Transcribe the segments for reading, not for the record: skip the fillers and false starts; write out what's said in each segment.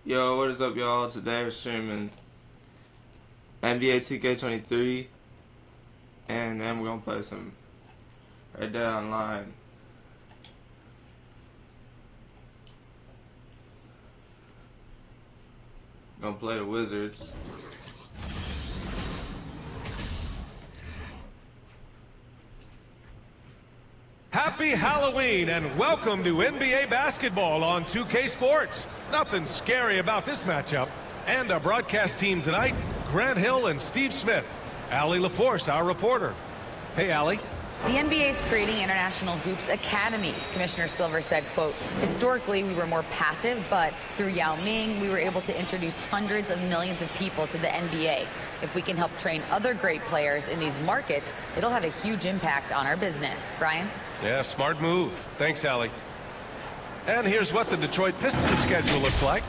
Yo, what is up, y'all? Today we're streaming NBA 2K23, and then we're gonna play some RDR Online. Gonna play the Wizards. Happy Halloween and welcome to NBA basketball on 2K Sports. Nothing scary about this matchup. And our broadcast team tonight, Grant Hill and Steve Smith. Allie LaForce, our reporter. Hey, Allie. The NBA is creating international hoops academies. Commissioner Silver said, quote, historically we were more passive, but through Yao Ming, we were able to introduce hundreds of millions of people to the NBA. If we can help train other great players in these markets, it'll have a huge impact on our business. Brian? Yeah, smart move. Thanks, Allie. And here's what the Detroit Pistons schedule looks like.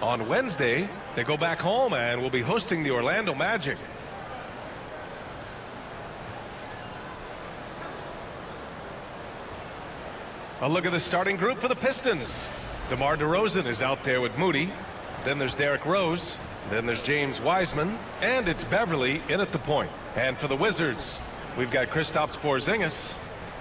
On Wednesday, they go back home and will be hosting the Orlando Magic. A look at the starting group for the Pistons. DeMar DeRozan is out there with Moody. Then there's Derrick Rose. Then there's James Wiseman. And it's Beverly in at the point. And for the Wizards, we've got Kristaps Porzingis.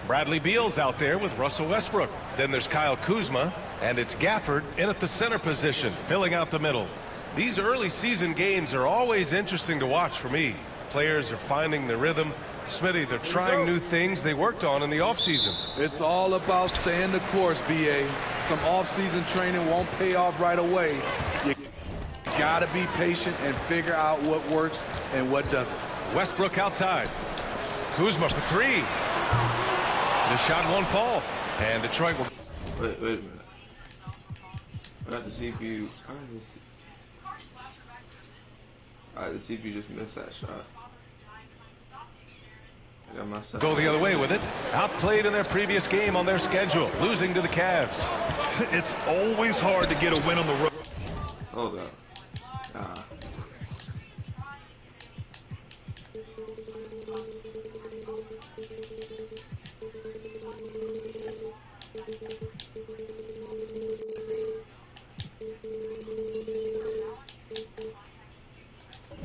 Bradley Beal's out there with Russell Westbrook. Then there's Kyle Kuzma, and it's Gafford in at the center position, filling out the middle. These early season games are always interesting to watch for me. Players are finding their rhythm. Smithy, they're trying new things they worked on in the offseason. It's all about staying the course, BA. Some offseason training won't pay off right away. You gotta be patient and figure out what works and what doesn't. Westbrook outside. Kuzma for three. The shot won't fall, and Detroit will... Wait a minute. I got the CPU. The CPU just missed that shot. I got myself. Go the other way with it. Outplayed in their previous game on their schedule, losing to the Cavs. It's always hard to get a win on the road. Hold up.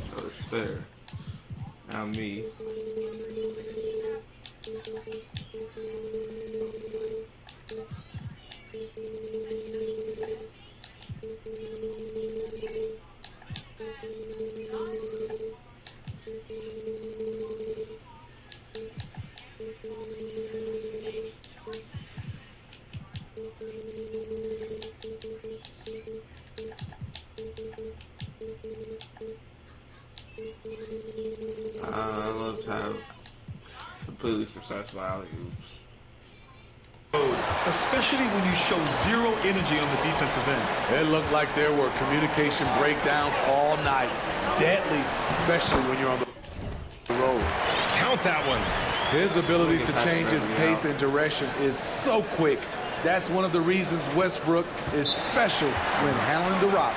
So it's fair. Now me. I love to have completely successful alley-oops. Especially when you show zero energy on the defensive end. It looked like there were communication breakdowns all night. Deadly, especially when you're on the road. Count that one. His ability to change his pace and direction is so quick. That's one of the reasons Westbrook is special when handling the rock.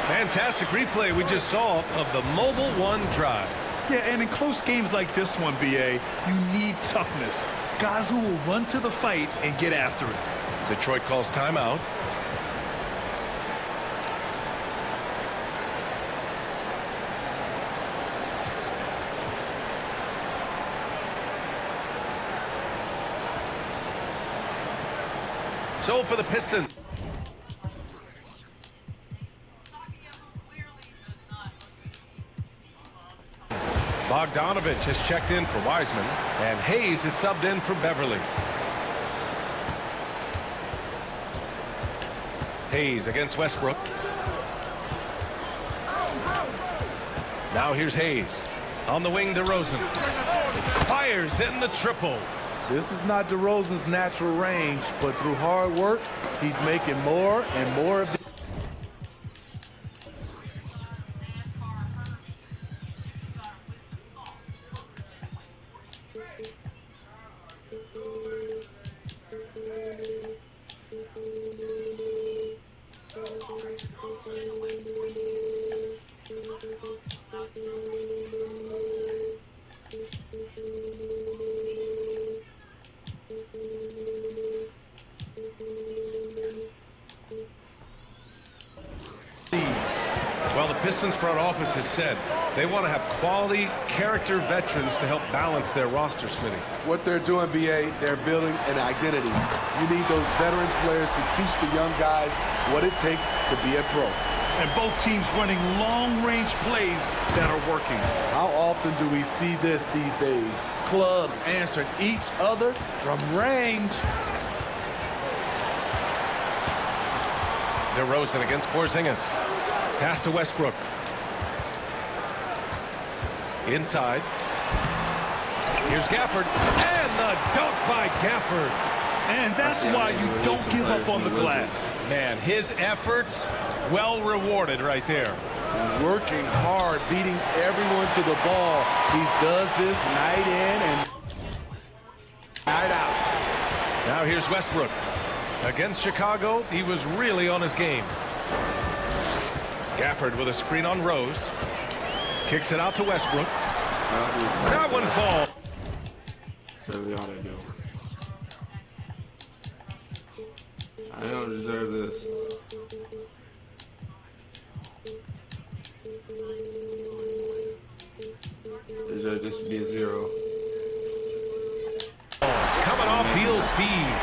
Fantastic replay we just saw of the Mobile One drive. Yeah, and in close games like this one, BA, you need toughness. Guys who will run to the fight and get after it. Detroit calls timeout. So for the Pistons. Bogdanovich has checked in for Wiseman, and Hayes is subbed in for Beverly. Hayes against Westbrook. Now here's Hayes. On the wing, DeRozan. Fires in the triple. This is not DeRozan's natural range, but through hard work, he's making more and more of the... Pistons front office has said they want to have quality character veterans to help balance their roster, Smitty. What they're doing, BA, they're building an identity. You need those veteran players to teach the young guys what it takes to be a pro. And both teams running long-range plays that are working. How often do we see this these days? Clubs answering each other from range. DeRozan against Porzingis. Pass to Westbrook. Inside. Here's Gafford. And the dunk by Gafford. And that's why you don't give up on the glass. Man, his efforts well rewarded right there. Working hard, beating everyone to the ball. He does this night in and night out. Now here's Westbrook. Against Chicago, he was really on his game. Gafford with a screen on Rose. Kicks it out to Westbrook. That one falls. So we ought to do. I don't deserve this. Deserve this to be a 0. It's coming off Beal's feed.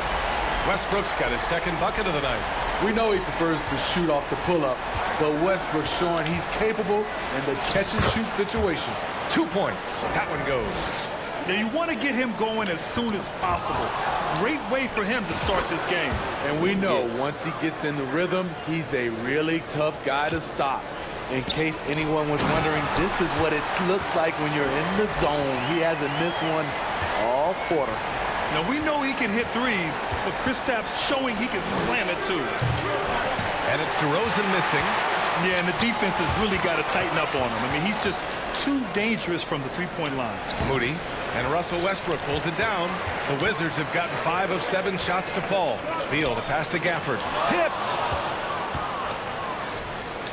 Westbrook's got his second bucket of the night. We know he prefers to shoot off the pull-up, but Westbrook's showing he's capable in the catch-and-shoot situation. 2 points. That one goes. Now you want to get him going as soon as possible. Great way for him to start this game. And we know once he gets in the rhythm, he's a really tough guy to stop. In case anyone was wondering, this is what it looks like when you're in the zone. He hasn't missed one all quarter. Now we know he can hit threes, but Kristaps showing he can slam it too. And it's DeRozan missing. Yeah, and the defense has really got to tighten up on him. I mean, he's just too dangerous from the three-point line. Moody and Russell Westbrook pulls it down. The Wizards have gotten 5 of 7 shots to fall. Beal, the pass to Gafford. Tipped!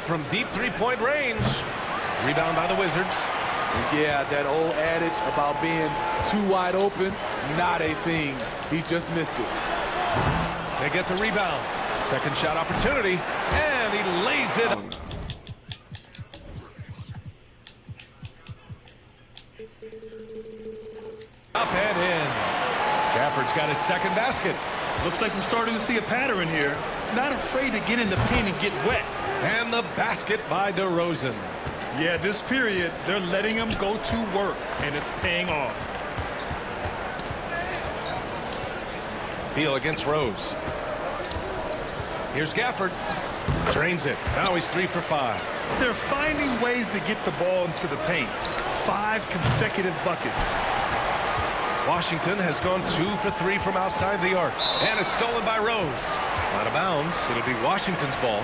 From deep three-point range. Rebound by the Wizards. And yeah, that old adage about being too wide open, not a thing. He just missed it. They get the rebound. Second shot opportunity. And he lays it. Up and in. Gafford's got his second basket. Looks like we're starting to see a pattern here. Not afraid to get in the paint and get wet. And the basket by DeRozan. Yeah, this period, they're letting him go to work, and it's paying off. Beal against Rose. Here's Gafford. Drains it. Now he's 3 for 5. They're finding ways to get the ball into the paint. 5 consecutive buckets. Washington has gone 2 for 3 from outside the arc. And it's stolen by Rose. Out of bounds. It'll be Washington's ball.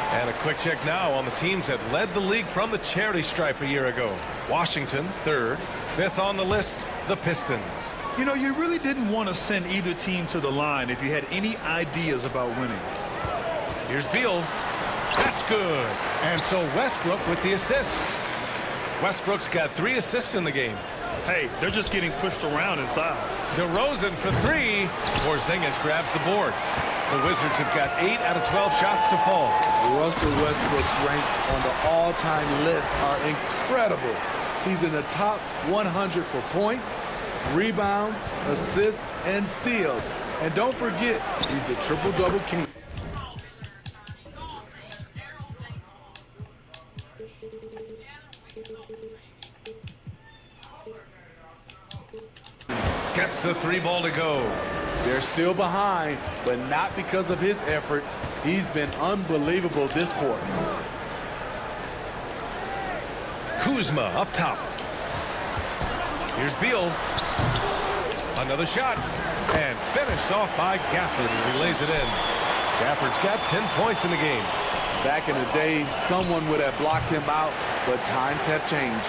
And a quick check now on the teams that led the league from the charity stripe a year ago. Washington, 3rd. 5th on the list, the Pistons. You know, you really didn't want to send either team to the line if you had any ideas about winning. Here's Beal. That's good. And so Westbrook with the assists. Westbrook's got 3 assists in the game. Hey, they're just getting pushed around inside. DeRozan for 3. Porzingis grabs the board. The Wizards have got 8 out of 12 shots to fall. Russell Westbrook's ranks on the all-time list are incredible. He's in the top 100 for points, rebounds, assists, and steals. And don't forget, he's a triple-double king. Gets the 3 ball to go. They're still behind, but not because of his efforts. He's been unbelievable this quarter. Kuzma up top. Here's Beal. Another shot. And finished off by Gafford as he lays it in. Gafford's got 10 points in the game. Back in the day, someone would have blocked him out, but times have changed.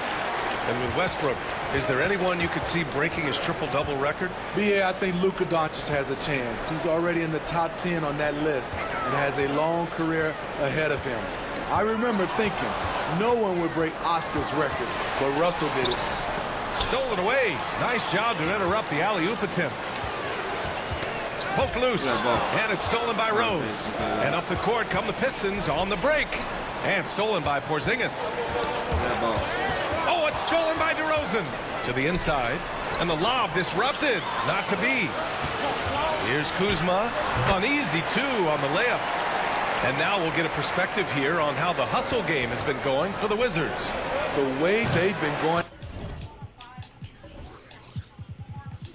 And with Westbrook, is there anyone you could see breaking his triple-double record? Yeah, I think Luka Doncic has a chance. He's already in the top 10 on that list and has a long career ahead of him. I remember thinking no one would break Oscar's record, but Russell did it. Stolen away. Nice job to interrupt the alley-oop attempt. Poked loose. And it's stolen by Rose. And up the court come the Pistons on the break. And stolen by Porzingis. Oh, it's stolen by DeRozan. To the inside. And the lob disrupted. Not to be. Here's Kuzma. An easy 2 on the layup. And now we'll get a perspective here on how the hustle game has been going for the Wizards. The way they've been going.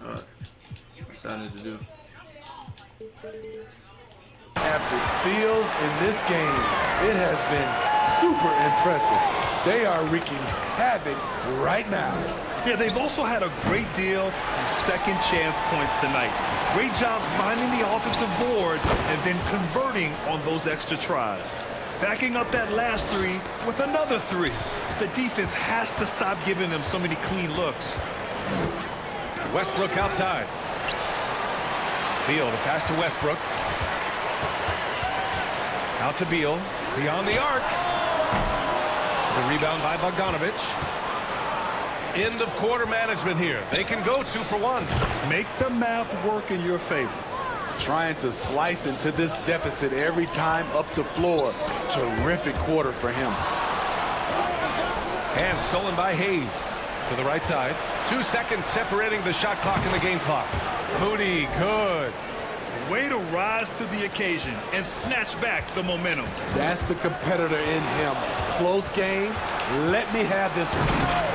That's what I need to do. After steals in this game, it has been super impressive. They are wreaking havoc right now. Yeah, they've also had a great deal of second chance points tonight. Great job finding the offensive board and then converting on those extra tries. Backing up that last 3 with another 3. The defense has to stop giving them so many clean looks. Westbrook outside. Beal to pass to Westbrook. Out to Beal. Beyond the arc. The rebound by Bogdanovich. End of quarter management here. They can go 2 for 1. Make the math work in your favor. Trying to slice into this deficit every time up the floor. Terrific quarter for him. And stolen by Hayes. To the right side. 2 seconds separating the shot clock and the game clock. Moody, good. Way to rise to the occasion and snatch back the momentum. That's the competitor in him. Close game. Let me have this one.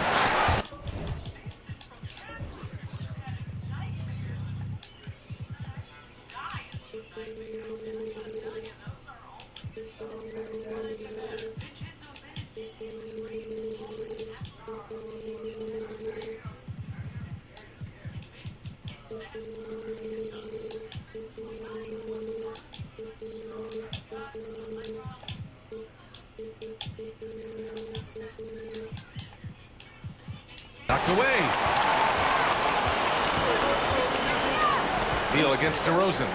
Knocked away. Beal against DeRozan.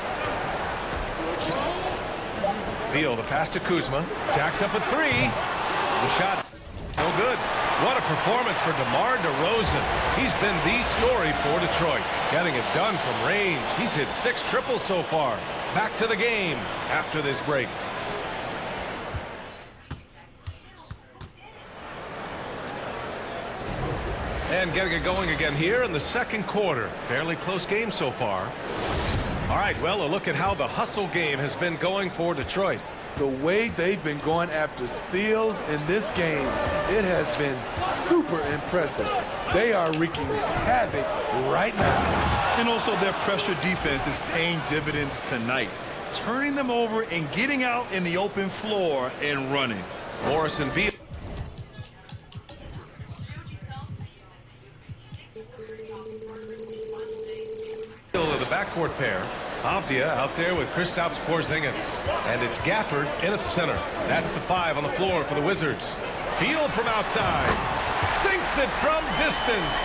Beal the pass to Kuzma. Jacks up at 3. The shot no good. What a performance for DeMar DeRozan. He's been the story for Detroit. Getting it done from range. He's hit 6 triples so far. Back to the game after this break. And getting it going again here in the second quarter. Fairly close game so far. All right, well, a look at how the hustle game has been going for Detroit. The way they've been going after steals in this game, it has been super impressive. They are wreaking havoc right now. And also their pressure defense is paying dividends tonight. Turning them over and getting out in the open floor and running. Morrison Beal. The backcourt pair. Avdia out there with Kristaps Porzingis. And it's Gafford in at the center. That's the 5 on the floor for the Wizards. Beal from outside. Sinks it from distance.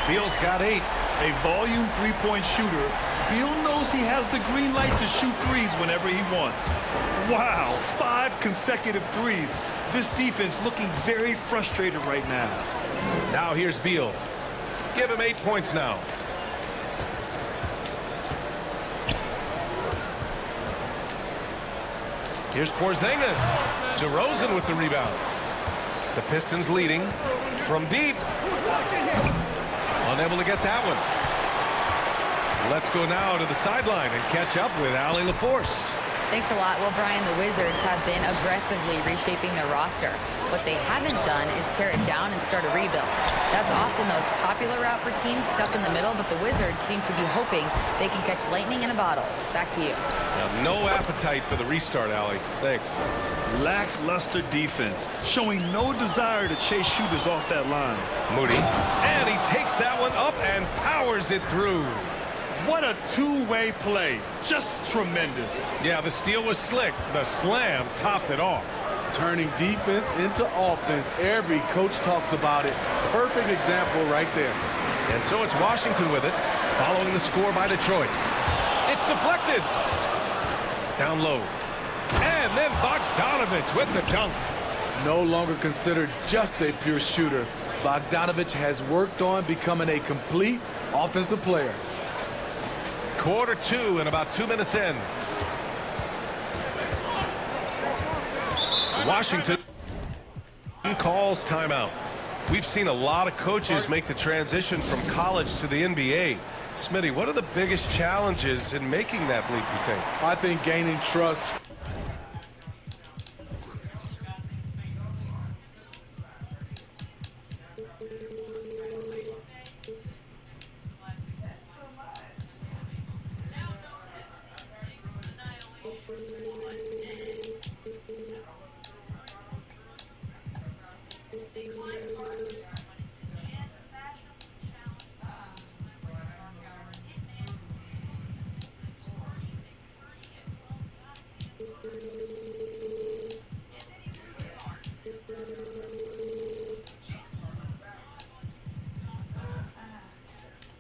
Beal's got 8. A volume three-point shooter. Beal knows he has the green light to shoot threes whenever he wants. Wow, 5 consecutive threes. This defense looking very frustrated right now. Now here's Beal. Give him 8 points now. Here's Porzingis. DeRozan with the rebound. The Pistons leading from deep. Unable to get that one. Let's go now to the sideline and catch up with Allie LaForce. Thanks a lot. Well, Brian, the Wizards have been aggressively reshaping their roster. What they haven't done is tear it down and start a rebuild. That's often the most popular route for teams stuck in the middle, but the Wizards seem to be hoping they can catch lightning in a bottle. Back to you. Now, no appetite for the restart, Allie. Thanks. Lackluster defense, showing no desire to chase shooters off that line. Moody. And he takes that one up and powers it through. What a two-way play. Just tremendous. Yeah, the steal was slick. The slam topped it off. Turning defense into offense. Every coach talks about it. Perfect example right there. And so it's Washington with it, following the score by Detroit. It's deflected. Down low. And then Bogdanovich with the dunk. No longer considered just a pure shooter. Bogdanovich has worked on becoming a complete offensive player. Quarter 2 and about 2 minutes in. Washington calls timeout. We've seen a lot of coaches make the transition from college to the NBA. Smitty, what are the biggest challenges in making that leap, you think? I think gaining trust.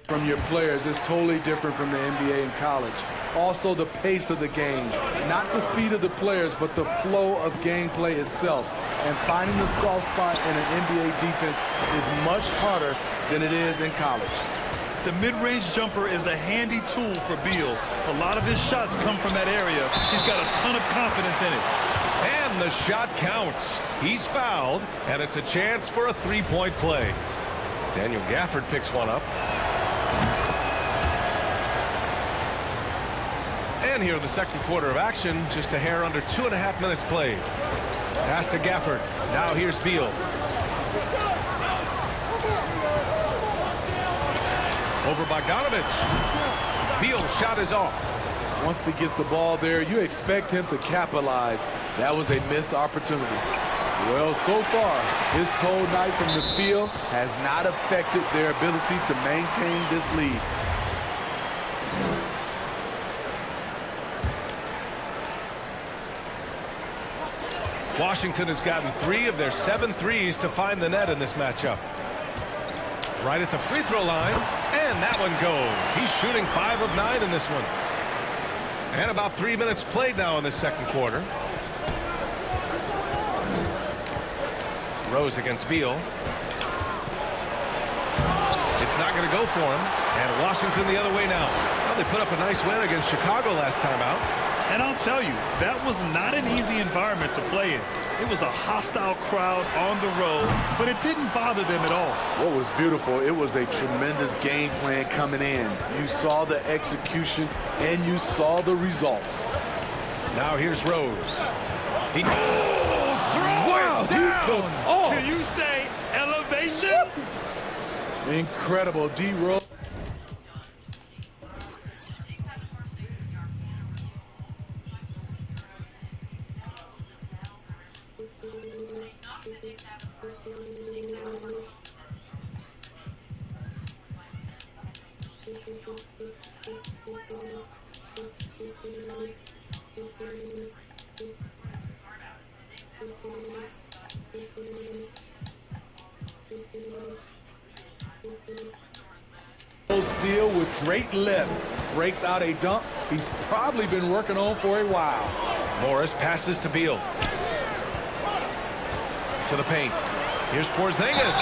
From your players is totally different from the NBA and college. Also the pace of the game, not the speed of the players, but the flow of gameplay itself. And finding the soft spot in an NBA defense is much harder than it is in college. The mid-range jumper is a handy tool for Beal. A lot of his shots come from that area. He's got a ton of confidence in it. And the shot counts. He's fouled, and it's a chance for a three-point play. Daniel Gafford picks one up. And here in the second quarter of action, just a hair under 2.5 minutes played. Pass to Gafford. Now here's Beal. Over Bogdanovich. Beal's shot is off. Once he gets the ball there, you expect him to capitalize. That was a missed opportunity. Well, so far, his cold night from the field has not affected their ability to maintain this lead. Washington has gotten 3 of their 7 threes to find the net in this matchup. Right at the free throw line, and that one goes. He's shooting 5 of 9 in this one. And about 3 minutes played now in the second quarter. Rose against Beal. It's not going to go for him. And Washington the other way now. Well, they put up a nice win against Chicago last time out. And I'll tell you, that was not an easy environment to play in. It was a hostile crowd on the road, but it didn't bother them at all. What was beautiful, it was a tremendous game plan coming in. You saw the execution, and you saw the results. Now here's Rose. He wow, he took off. Can you say elevation? Incredible, D. Rose. Steal with great lift. Breaks out a dunk he's probably been working on for a while. Morris passes to Beal. To the paint. Here's Porzingis.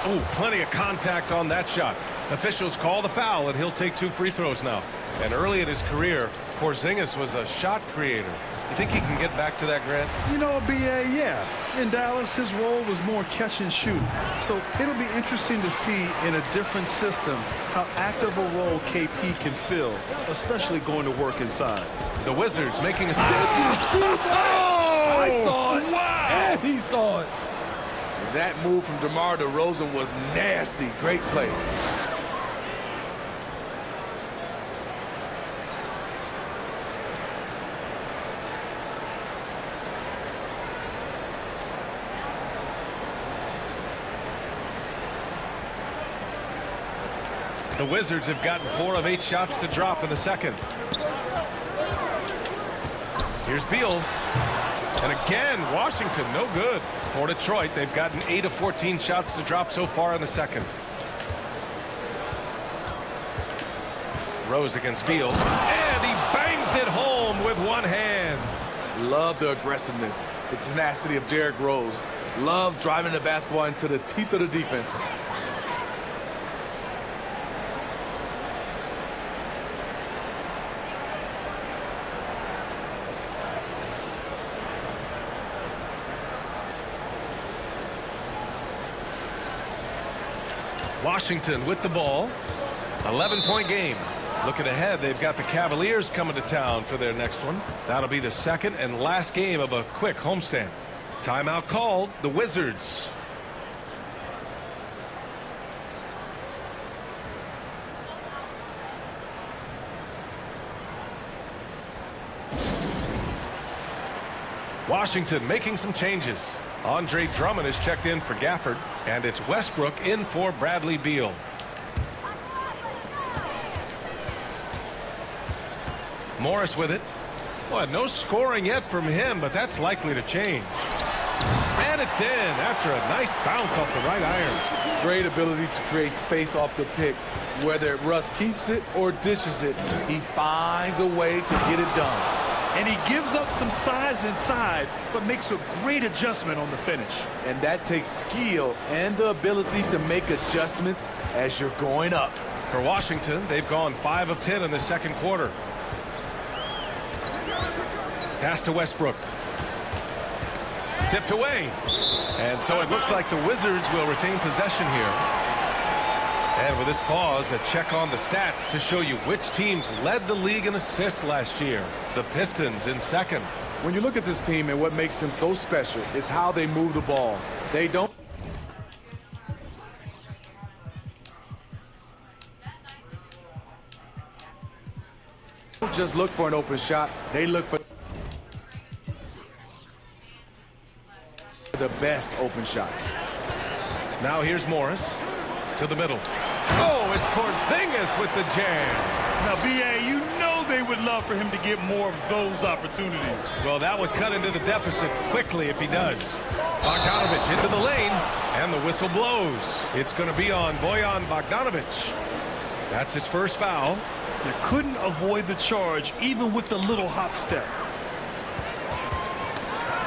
Oh, plenty of contact on that shot. Officials call the foul, and he'll take 2 free throws now. And early in his career, Porzingis was a shot creator. You think he can get back to that, Grant? You know, B.A., yeah. In Dallas, his role was more catch and shoot. So it'll be interesting to see in a different system how active a role KP can fill, especially going to work inside. The Wizards making a... I saw it. Wow! And he saw it. That move from DeMar DeRozan was nasty. Great play. The Wizards have gotten 4 of 8 shots to drop in the second. Here's Beal. And again, Washington, no good. For Detroit, they've gotten 8 of 14 shots to drop so far in the second. Rose against Beal. And he bangs it home with one hand. Love the aggressiveness, the tenacity of Derrick Rose. Love driving the basketball into the teeth of the defense. Washington with the ball. 11-point game. Looking ahead, they've got the Cavaliers coming to town for their next one. That'll be the second and last game of a quick homestand. Timeout called. The Wizards. Washington making some changes. Andre Drummond is checked in for Gafford, and it's Westbrook in for Bradley Beal. Morris with it. Well, no scoring yet from him, but that's likely to change. And it's in after a nice bounce off the right iron. Great ability to create space off the pick. Whether Russ keeps it or dishes it, he finds a way to get it done. And he gives up some size inside, but makes a great adjustment on the finish. And that takes skill and the ability to make adjustments as you're going up. For Washington, they've gone 5 of 10 in the second quarter. Pass to Westbrook. Tipped away. And so it looks like the Wizards will retain possession here. And with this pause, a check on the stats to show you which teams led the league in assists last year. The Pistons in second. When you look at this team and what makes them so special, it's how they move the ball. They don't just look for an open shot. They look for the best open shot. Now here's Morris to the middle. Oh, it's Porzingis with the jam. Now, B.A., you know they would love for him to get more of those opportunities. Well, that would cut into the deficit quickly if he does. Bogdanovich into the lane, and the whistle blows. It's going to be on Bojan Bogdanovich. That's his first foul. You couldn't avoid the charge, even with the little hop step.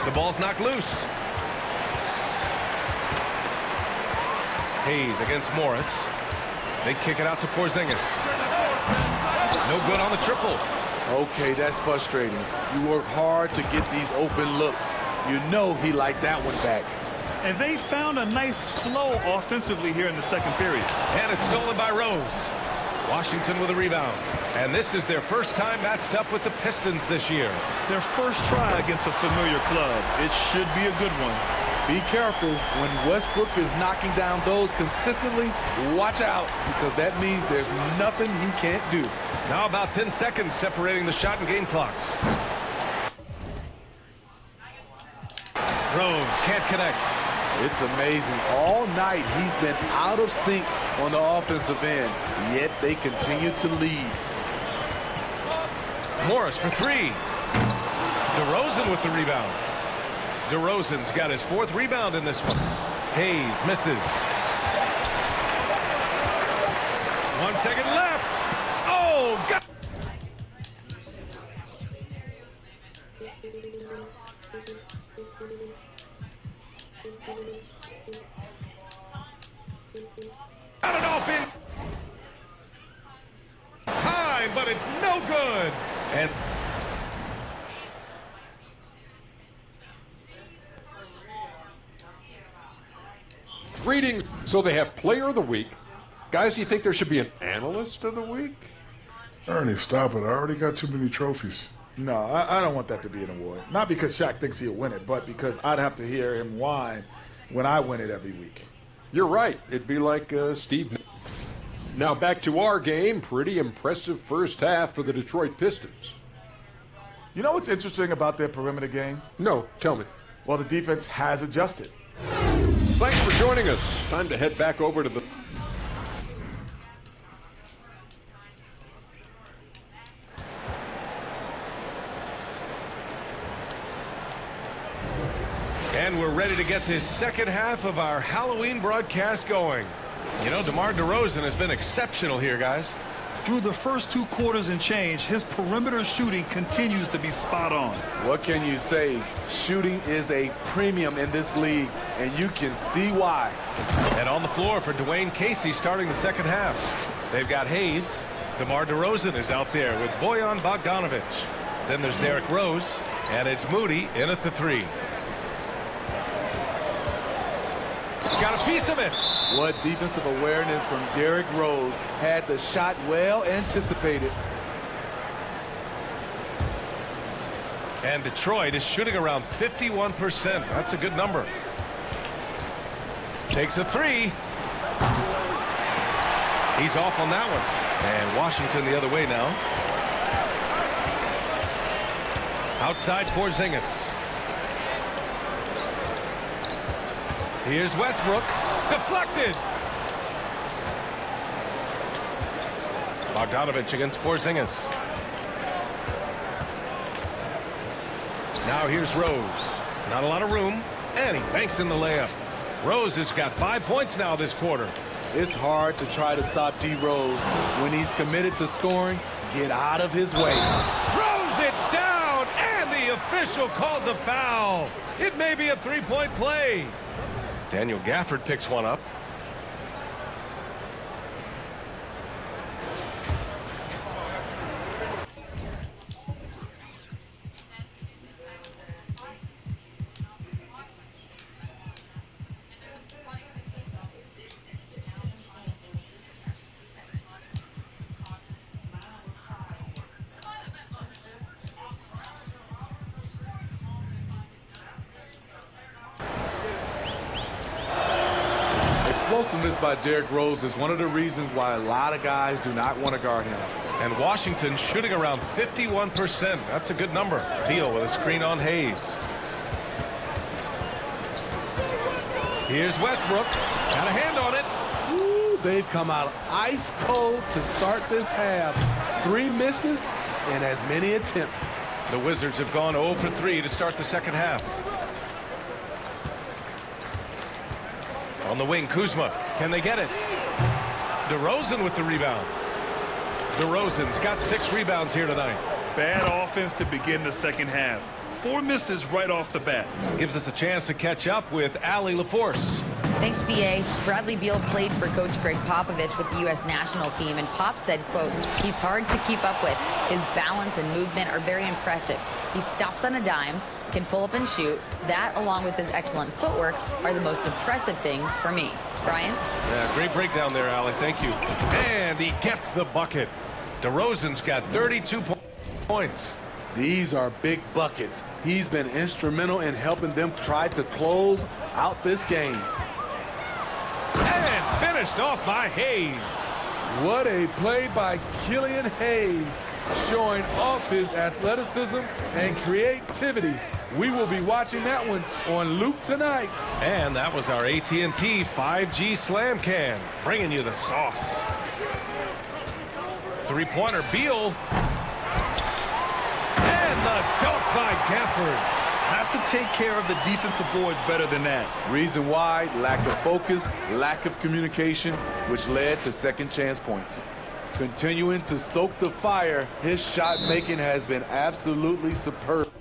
The ball's knocked loose. Hayes against Morris. They kick it out to Porzingis. No good on the triple. Okay, that's frustrating. You work hard to get these open looks. You know he liked that one back. And they found a nice flow offensively here in the second period. And it's stolen by Rose. Washington with a rebound. And this is their first time matched up with the Pistons this year. Their first try against a familiar club. It should be a good one. Be careful when Westbrook is knocking down those consistently. Watch out, because that means there's nothing he can't do. Now about 10 seconds separating the shot and game clocks. Rose can't connect. It's amazing. All night he's been out of sync on the offensive end, yet they continue to lead. Morris for three. DeRozan with the rebound. DeRozan's got his fourth rebound in this one. Hayes misses. 1 second left. Oh, God. Got it off in time, but it's no good. And reading, so they have player of the week. Guys, do you think there should be an analyst of the week? Ernie, stop it. I already got too many trophies. No, I don't want that to be an award. Not because Shaq thinks he'll win it, but because I'd have to hear him whine when I win it every week. You're right. It'd be like Steve. Now back to our game. Pretty impressive first half for the Detroit Pistons. You know what's interesting about their perimeter game? No, tell me. Well, the defense has adjusted. Thanks for joining us. Time to head back over to the... And we're ready to get this second half of our Halloween broadcast going. You know, DeMar DeRozan has been exceptional here, guys. Through the first 2 quarters and change, his perimeter shooting continues to be spot on. What can you say? Shooting is a premium in this league, and you can see why. And on the floor for Dwayne Casey starting the second half. They've got Hayes. DeMar DeRozan is out there with Bojan Bogdanovich. Then there's Derrick Rose, and it's Moody in at the 3. Got a piece of it. What defensive awareness from Derrick Rose. Had the shot well anticipated. And Detroit is shooting around 51%. That's a good number. Takes a three. He's off on that one. And Washington the other way now. Outside Porzingis. Here's Westbrook. Deflected. Bogdanovich against Porzingis. Now here's Rose. Not a lot of room. And he banks in the layup. Rose has got 5 points now this quarter. It's hard to try to stop D. Rose when he's committed to scoring. Get out of his way. Throws it down, and the official calls a foul. It may be a three-point play. Daniel Gafford picks one up. Explosiveness by Derrick Rose is one of the reasons why a lot of guys do not want to guard him. And Washington shooting around 51%. That's a good number. Beal with a screen on Hayes. Here's Westbrook. Got a hand on it. Ooh, they've come out ice cold to start this half. 3 misses and as many attempts. The Wizards have gone 0 for 3 to start the second half. On the wing, Kuzma. Can they get it? DeRozan with the rebound. DeRozan's got 6 rebounds here tonight. Bad offense to begin the second half. 4 misses right off the bat. Gives us a chance to catch up with Allie LaForce. Thanks, B.A. Bradley Beal played for Coach Greg Popovich with the U.S. national team, and Pop said, quote, he's hard to keep up with. His balance and movement are very impressive. He stops on a dime, can pull up and shoot. That, along with his excellent footwork, are the most impressive things for me. Brian? Yeah, great breakdown there, Allie. Thank you. And he gets the bucket. DeRozan's got 32 points. These are big buckets. He's been instrumental in helping them try to close out this game. And finished off by Hayes. What a play by Killian Hayes, showing off his athleticism and creativity. We will be watching that one on Luke tonight. And that was our AT&T 5G Slam Cam, bringing you the sauce. Three-pointer, Beal. And the dunk by Gafford. Have to take care of the defensive boards better than that. Reason why: lack of focus, lack of communication, which led to second chance points. Continuing to stoke the fire, his shot making has been absolutely superb.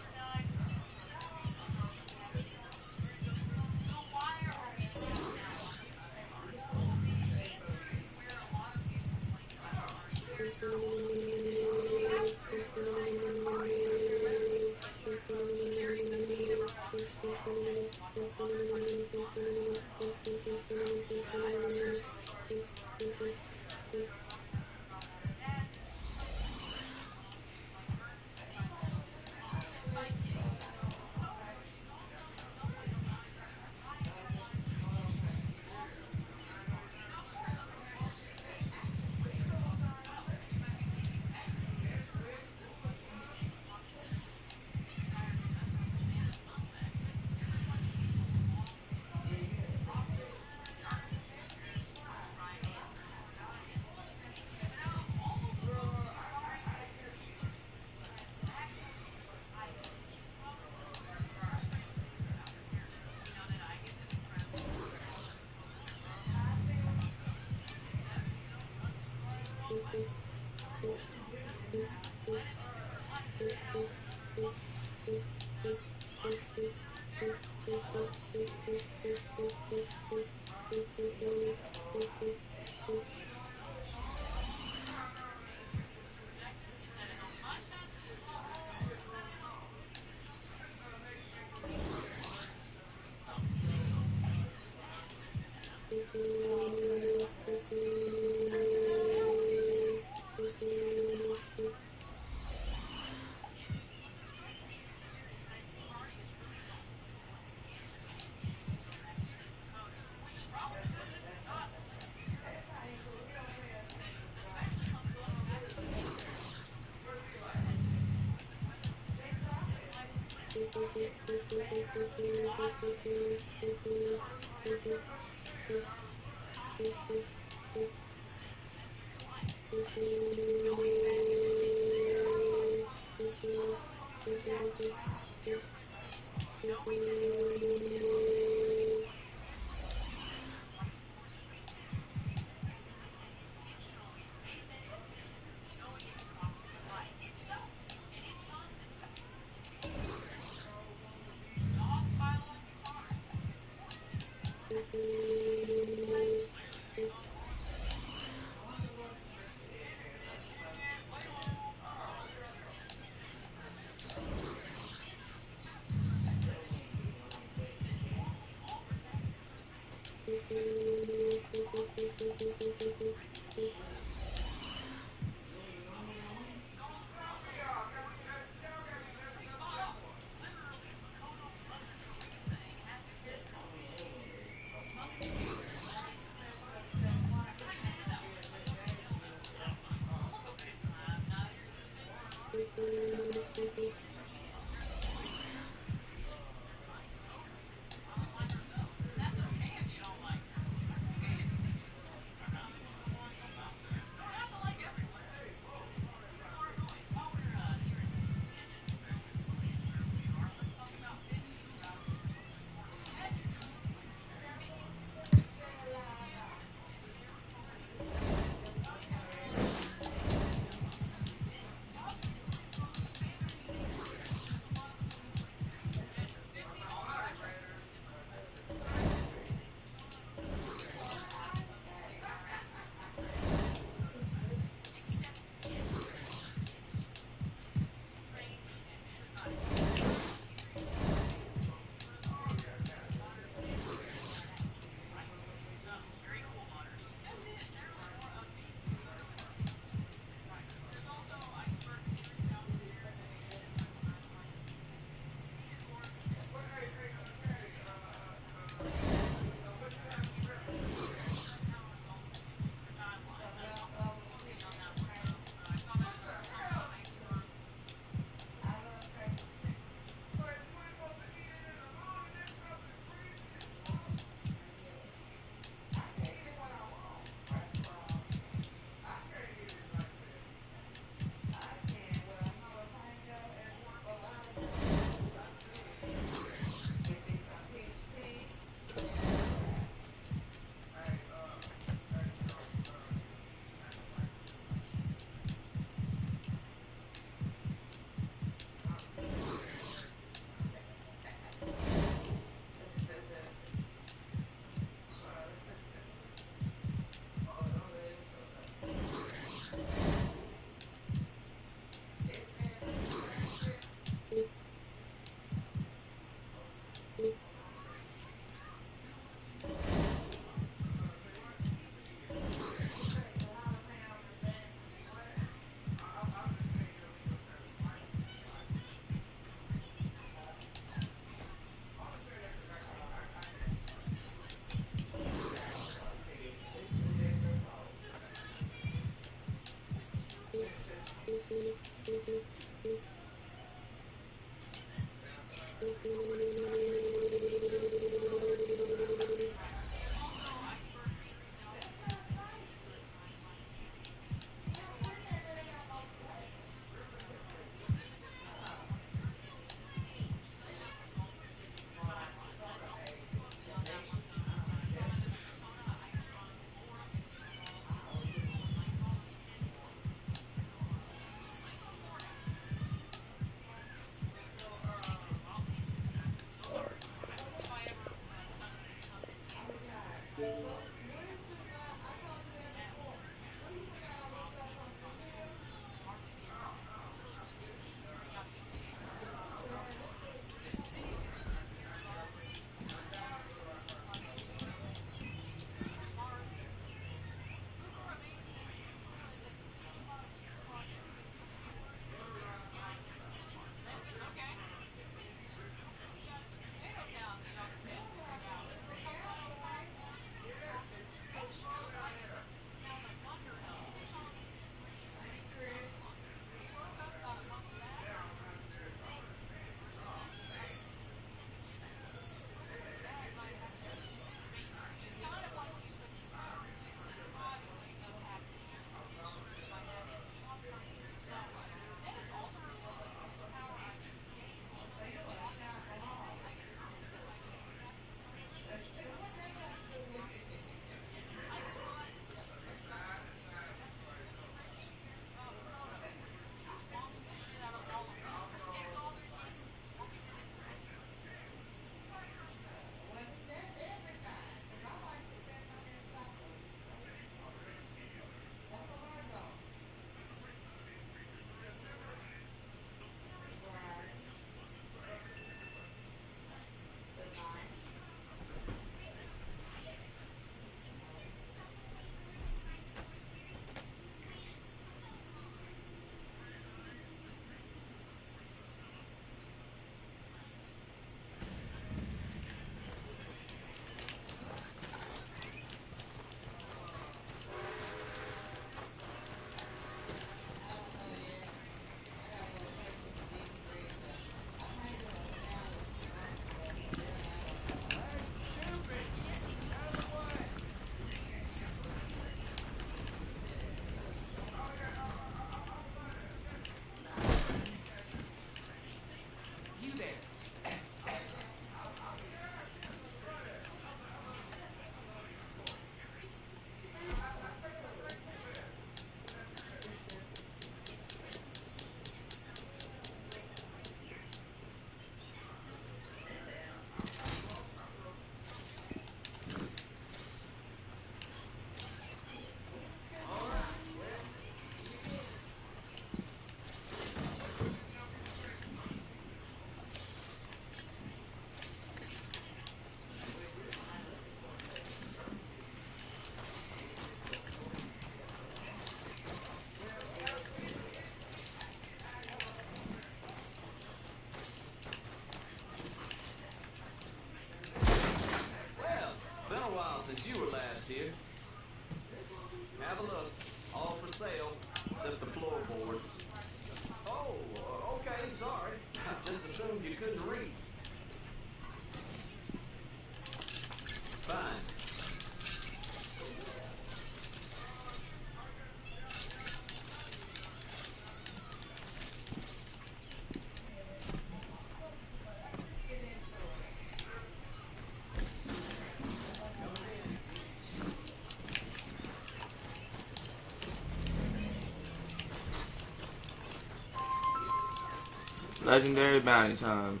Legendary bounty time.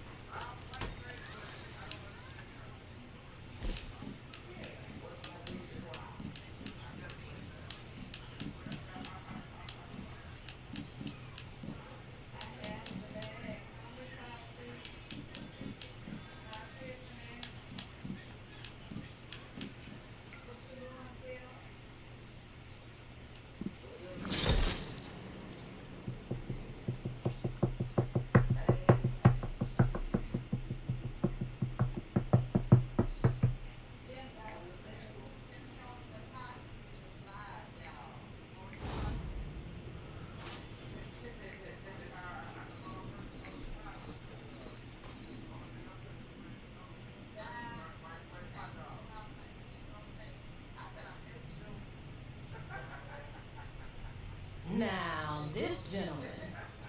Now, this gentleman,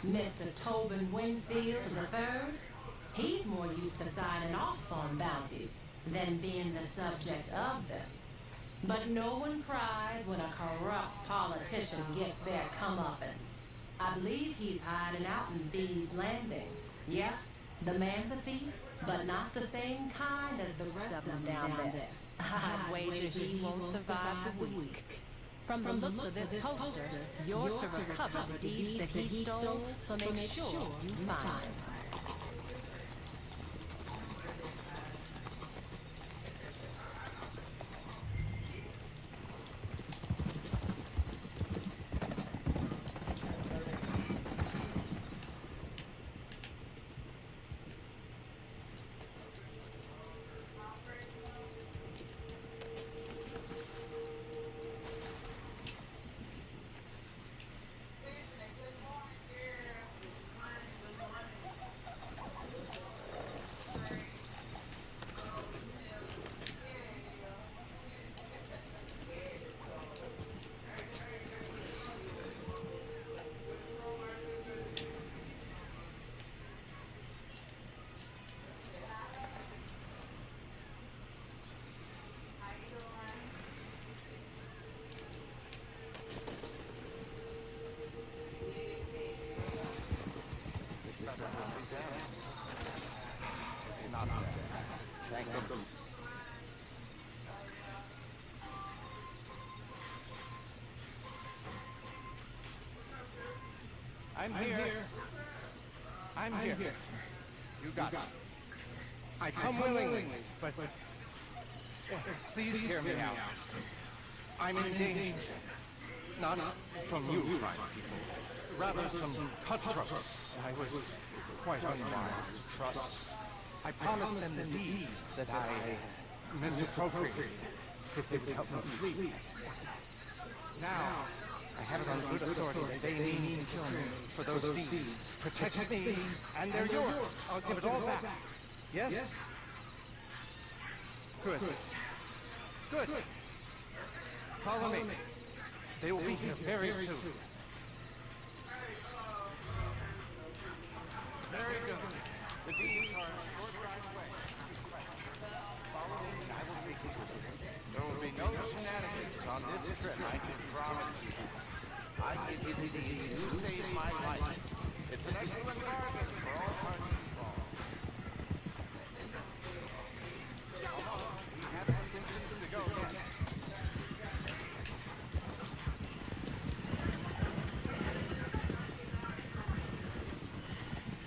Mr. Tobin Winfield III, he's more used to signing off on bounties than being the subject of them. But no one cries when a corrupt politician gets their comeuppance. I believe he's hiding out in Thieves' Landing. Yeah, the man's a thief, but not the same kind as the rest of them down there. I'd wager he won't survive the week. From the looks of this poster, you're to recover the deeds that he stole, so make sure you find them. I'm here. I'm here. You got it. I come willingly, but please hear me out. I'm in danger. Not from you, fine people. Rather some cutthroats I was quite unwise to trust. I promised them the deeds that I misappropriated if they would help me flee. Now, I have it on good authority that they mean to kill me for those deeds. Protect me, and they're yours. I'll give it all back. Yes? Good. Good. Follow me. They will be here very soon. Very good. The deeds are a short ride away. Follow me, and I will take you with me. There will be no shenanigans on this trip, I can promise you. I give you the deeds. You saved my life. It's an excellent bargain for all parties involved. Come on, we have some distance to go yet.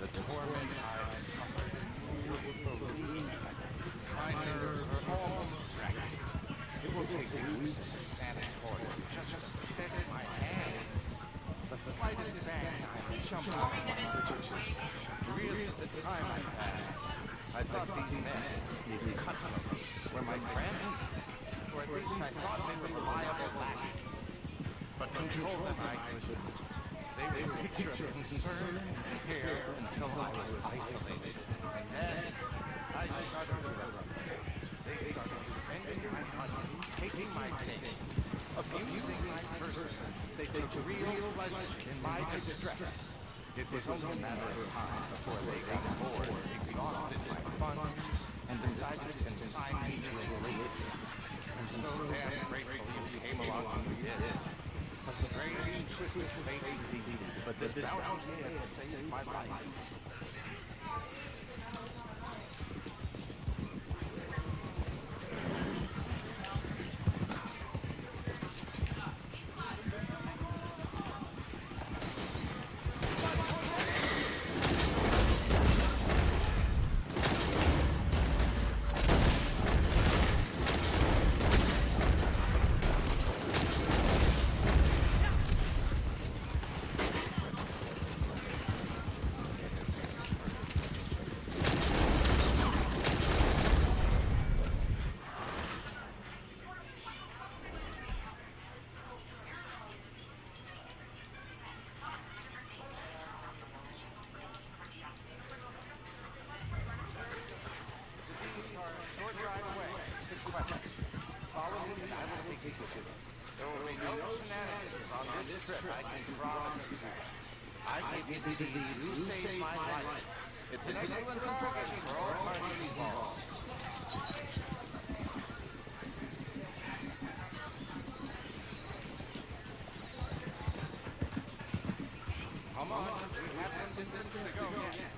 The torment I've suffered, you would believe. My nerves are almost cracked. It will take weeks of sanatorium just to steady my hands. The slightest bang, I jump out of my britches. Really, at the time I passed, I thought these men, these cutthroats, were my friends. Or at least I thought they were reliable lackeys. But control them I couldn't. They were a picture of concern and care until I was isolated. And then I started to run. They started spending my money, taking my things, abusing my person. They took real pleasure in my distress. It was only a matter of time before they got bored, exhausted my funds, and decided to consign me to a grave. I'm so damn grateful you came along when you did. A strange twist of fate indeed, but this bounty had saved my life. trip, I can promise you. I give you the deeds. You saved my life. It's an excellent bargain for all parties involved. Come on, we have some distance to go yet.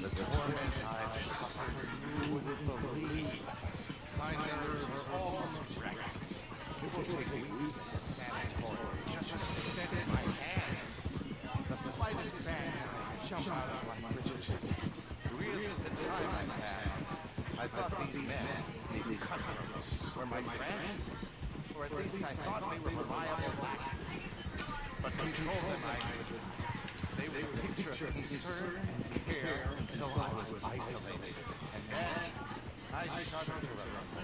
The torment I've suffered, you wouldn't believe. My nerves are almost wrecked. It will take weeks of sanatorium just to extend my hands. The slightest bang I jump out of my britches. Really, the time I've had. I thought these men, these cutthroats, were my friends. Or at least I thought they were reliable lackers. But control them I couldn't. They were a picture of concern and care until I was isolated. And then I started to remember.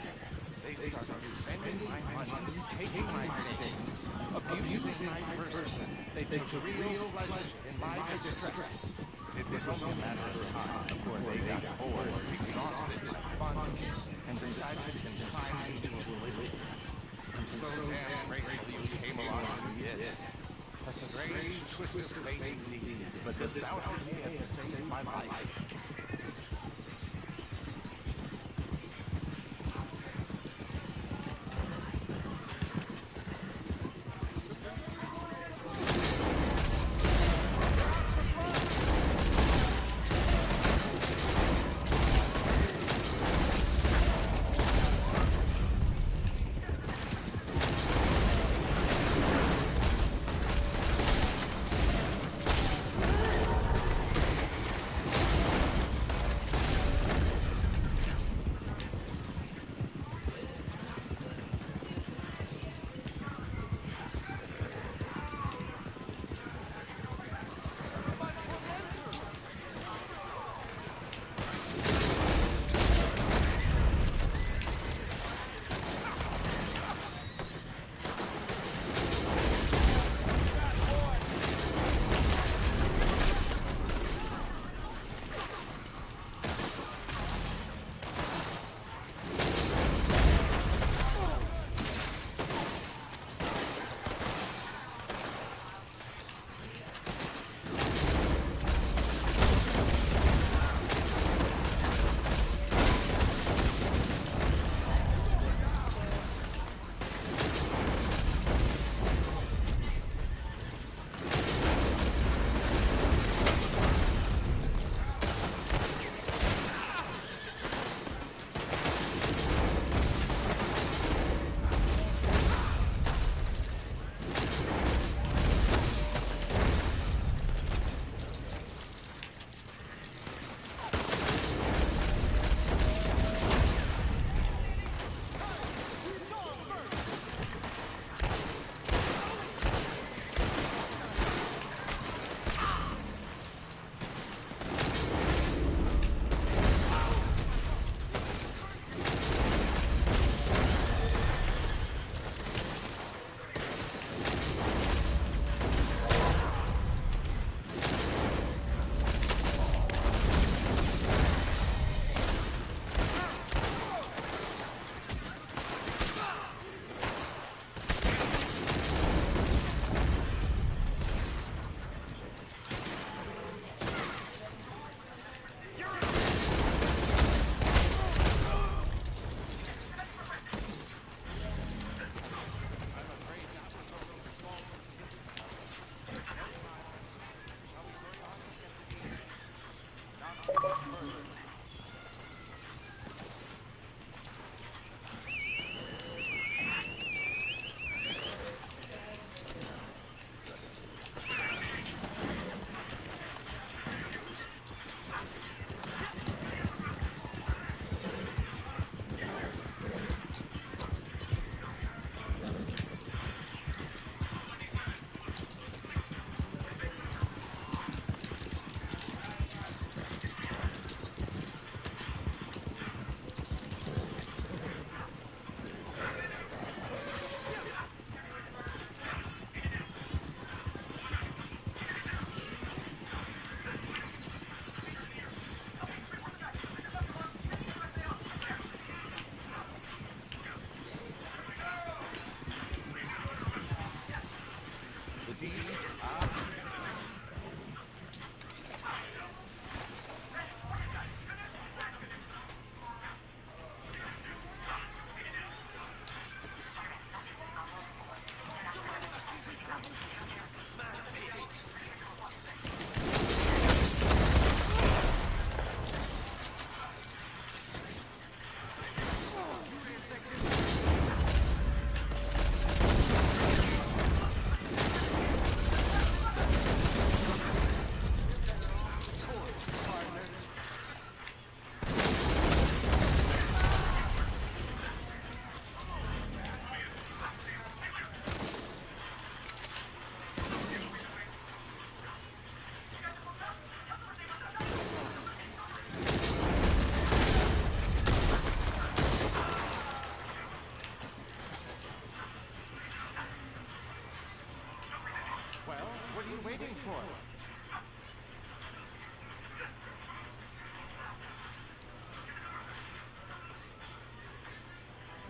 They started spending my money, taking my things, abusing my person. They took real pleasure in my distress. It was only a matter of time before they got bored, exhausted my funds, and decided to consign me to oblivion. I'm so damn grateful you came along when you did. A strange twist of fate indeed, but this bounty may have saved my life.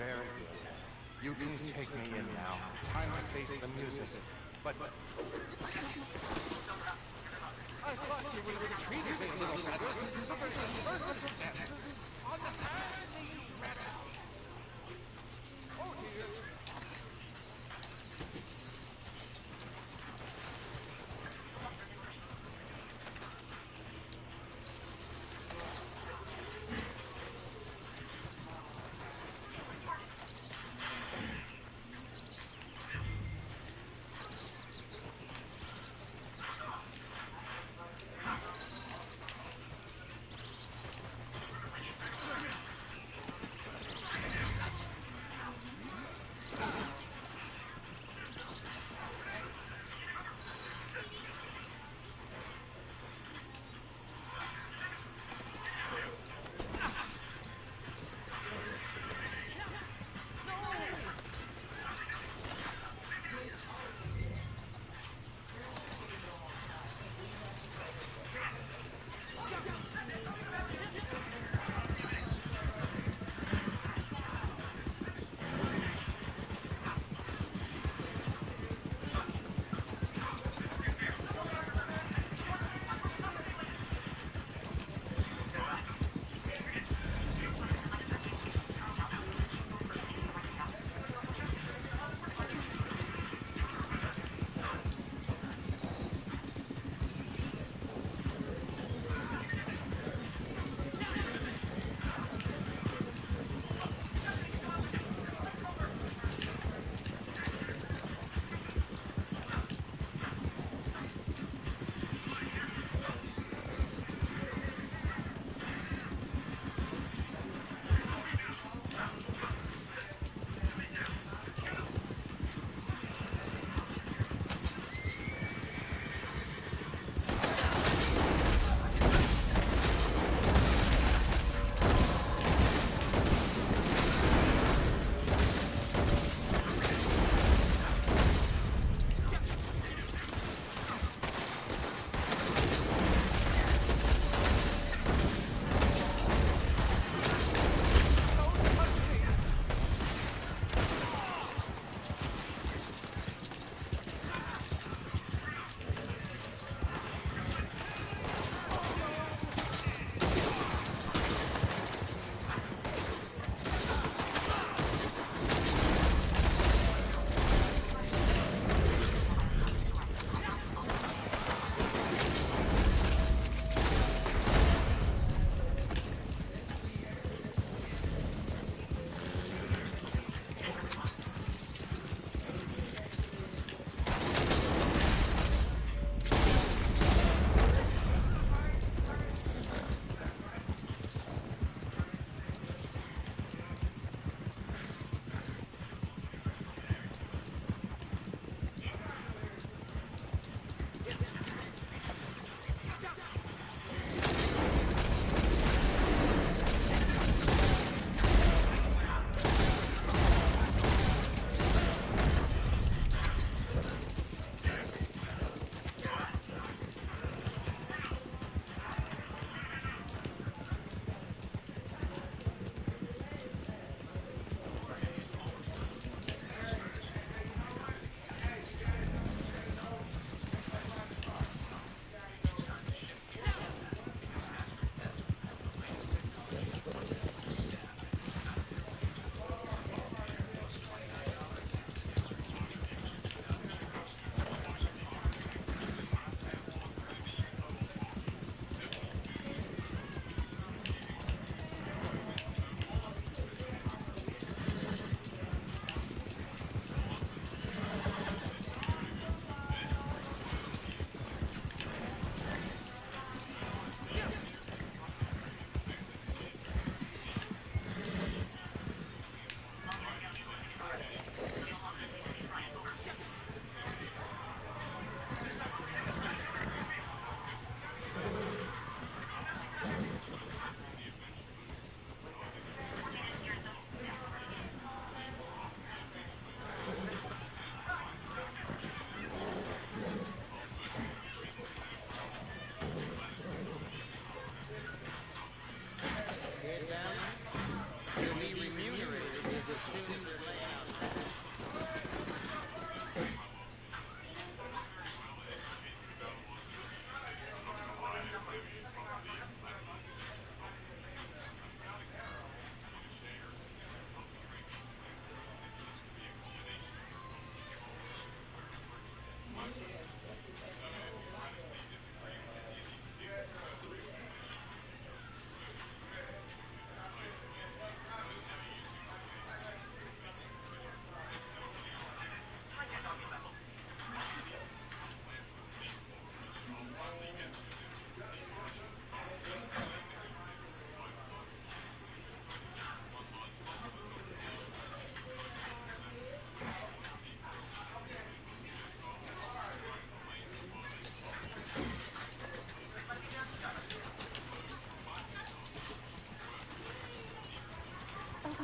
Very good. You can take me in now. Time to face the music. But I thought you would have treated me a little better considering the circumstances. Untimely wretch. Oh dear.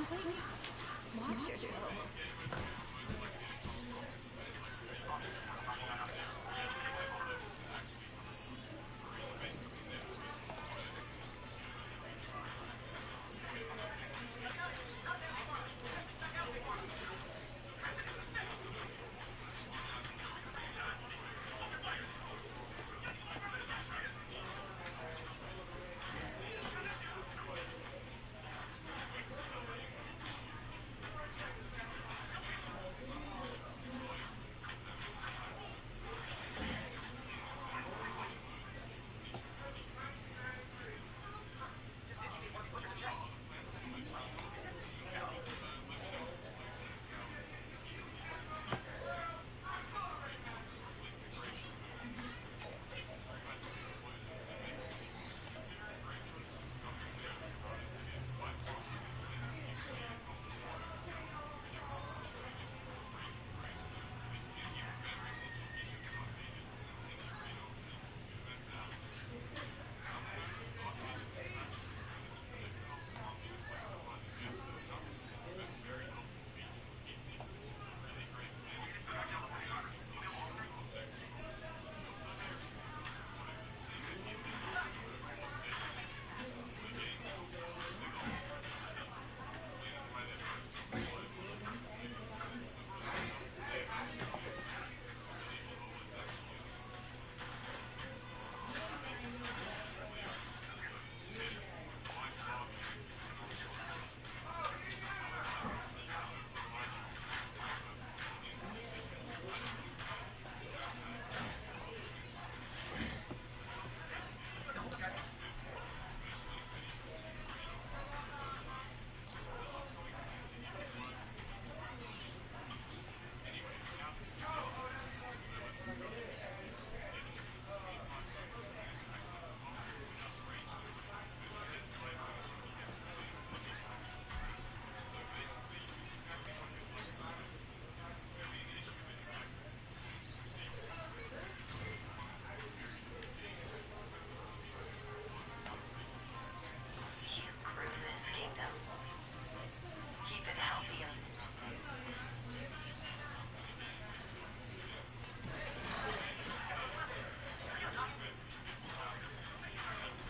Watch yourself.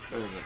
Wait a minute.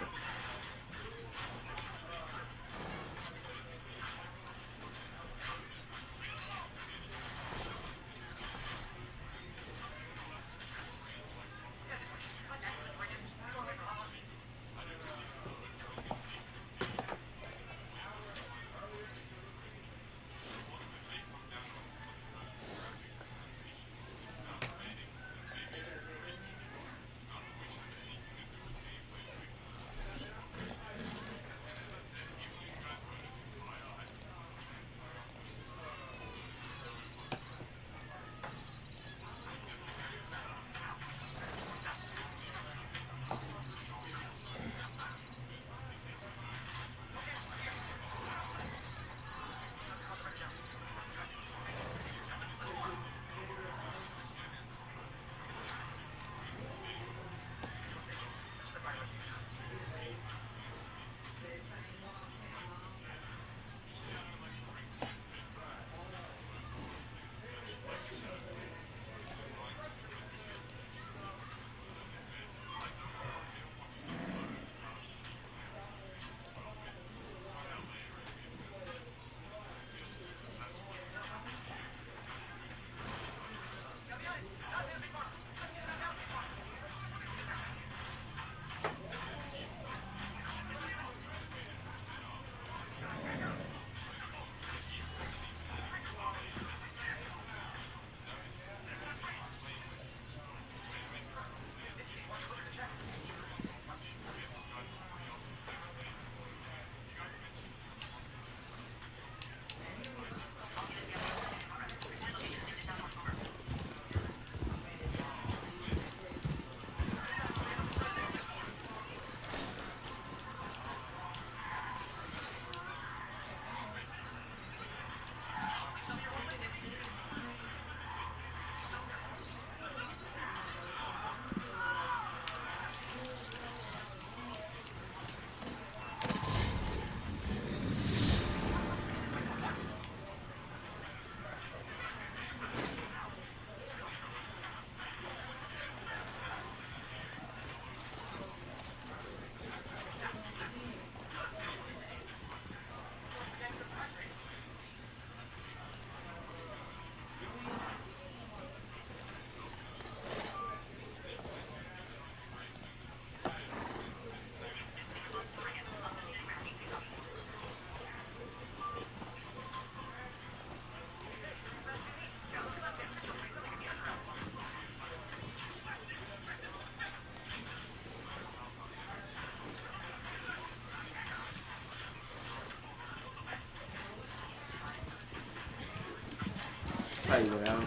How you doing, Adam?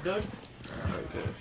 Done? Alright, good.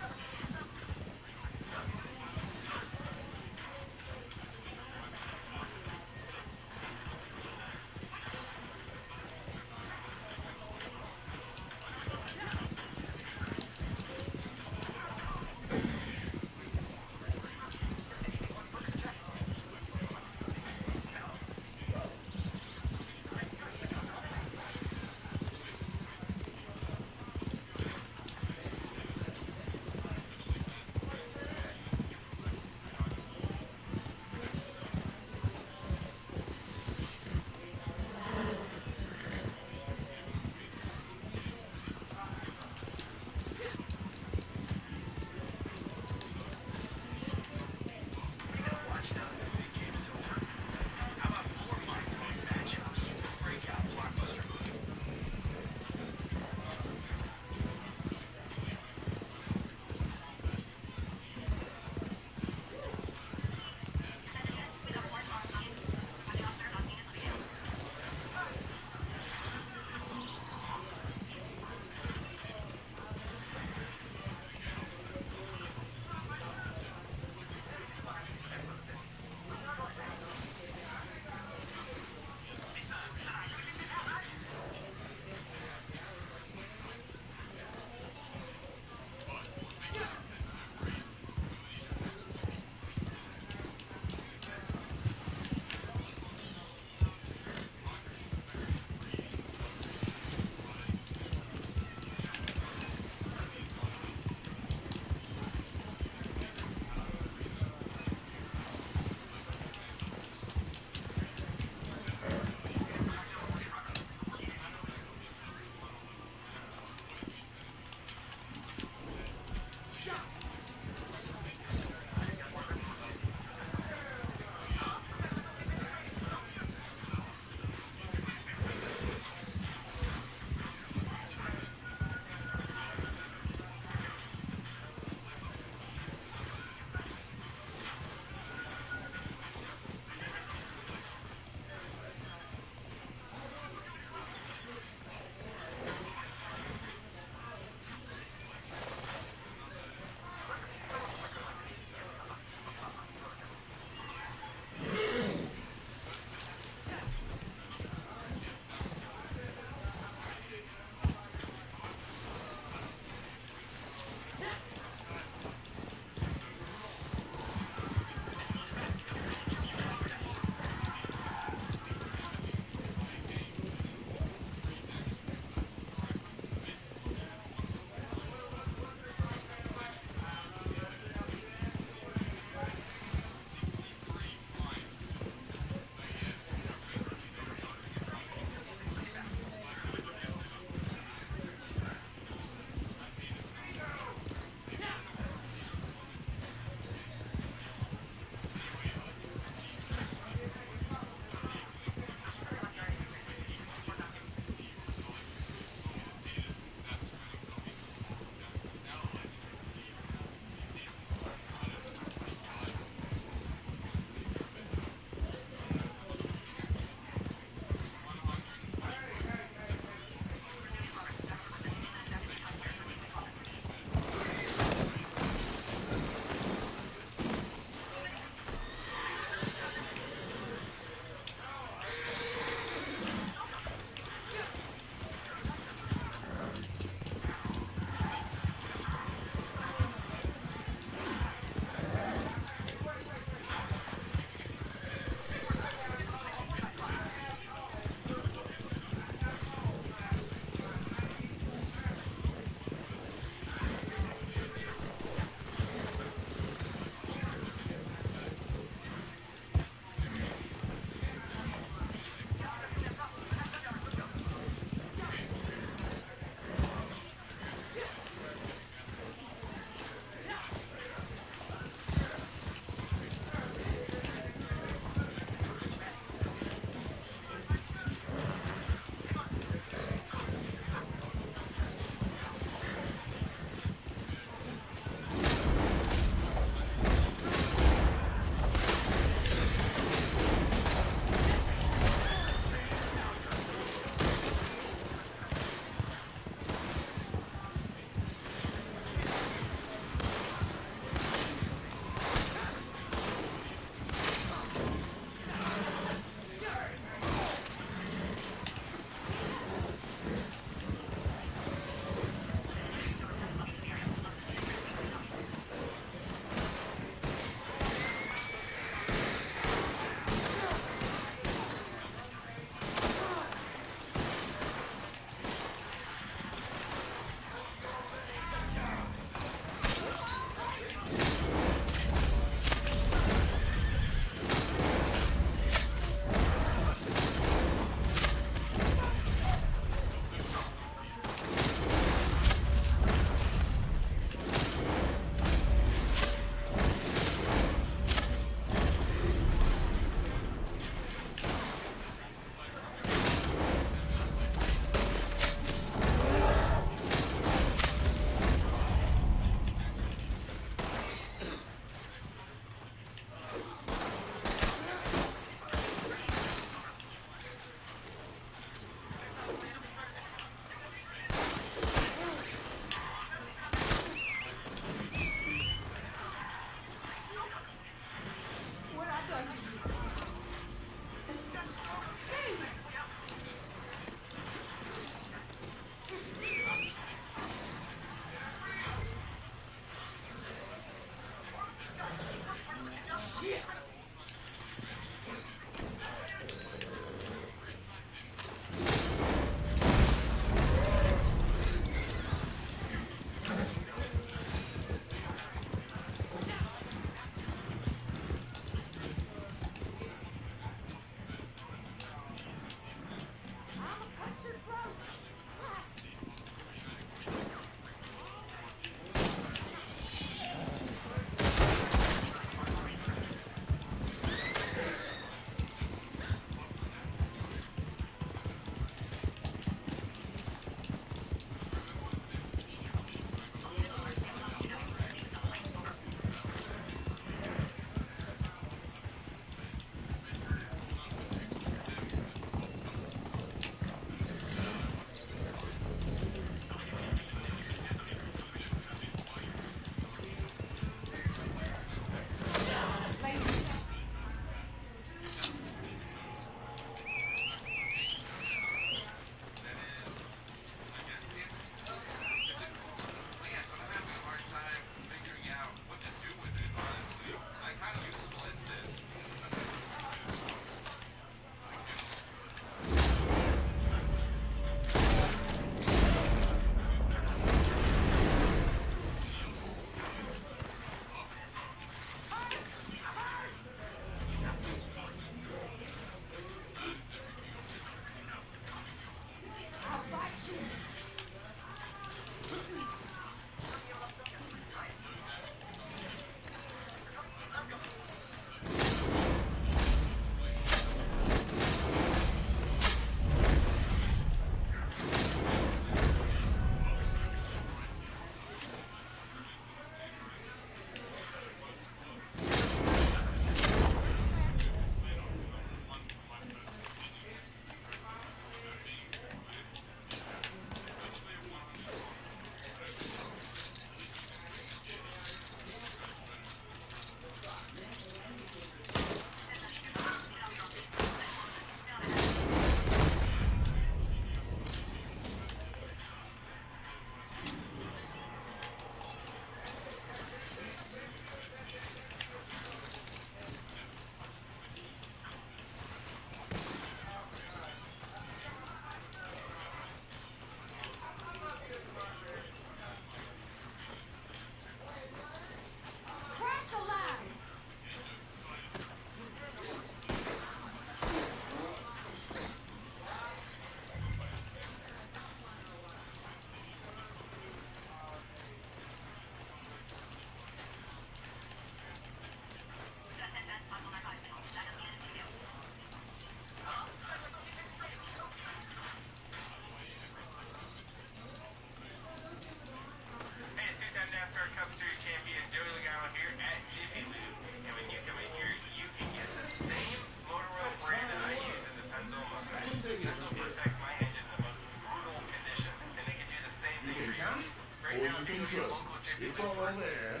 you can trust me. It's all there.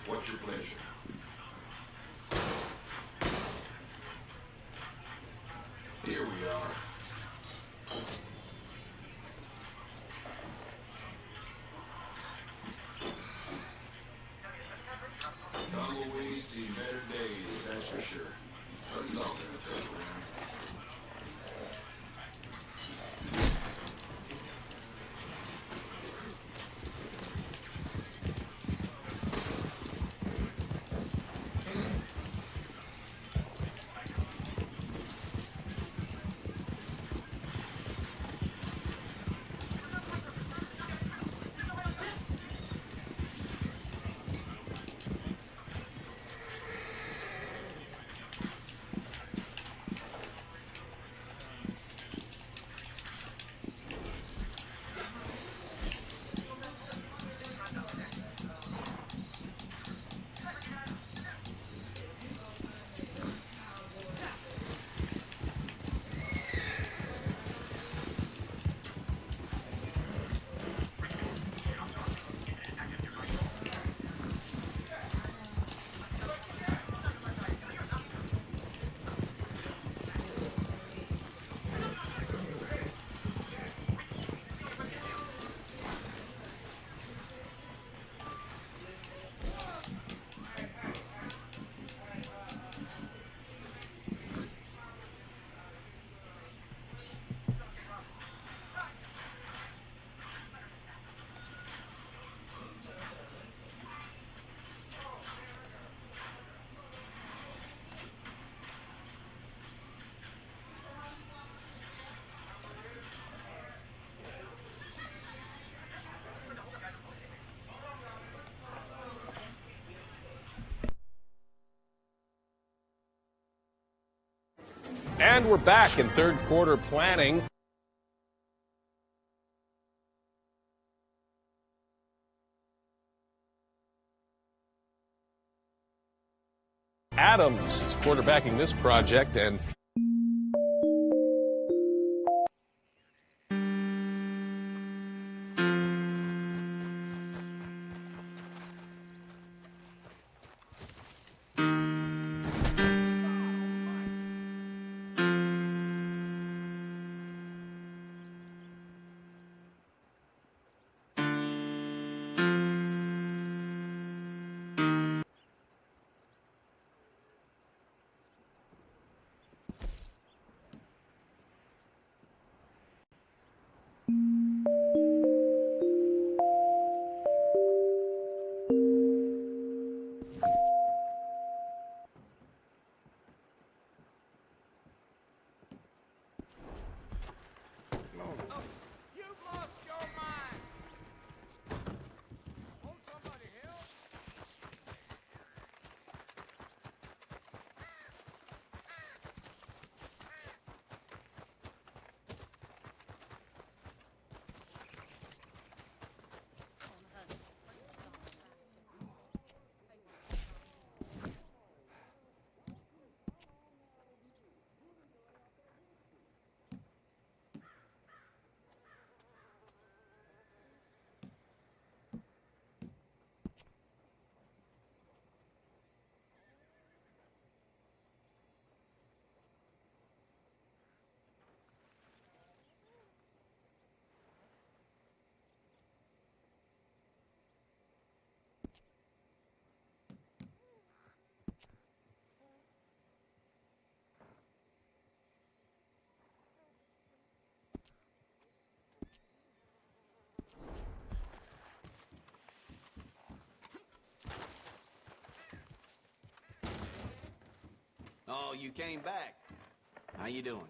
What's your pleasure? Here we are. Tumbleweeds see better days, that's for sure. But it's all gonna come around. And we're back in third quarter planning. Adams is quarterbacking this project, and Oh, you came back. How you doing?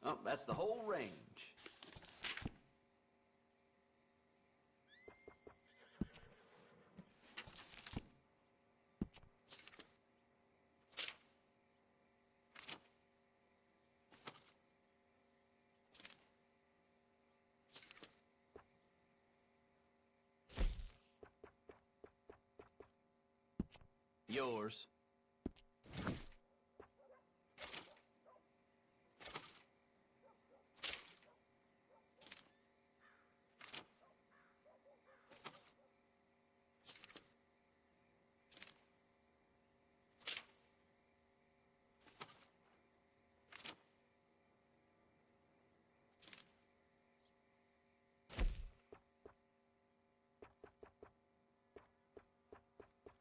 Oh, that's the whole range. Yours.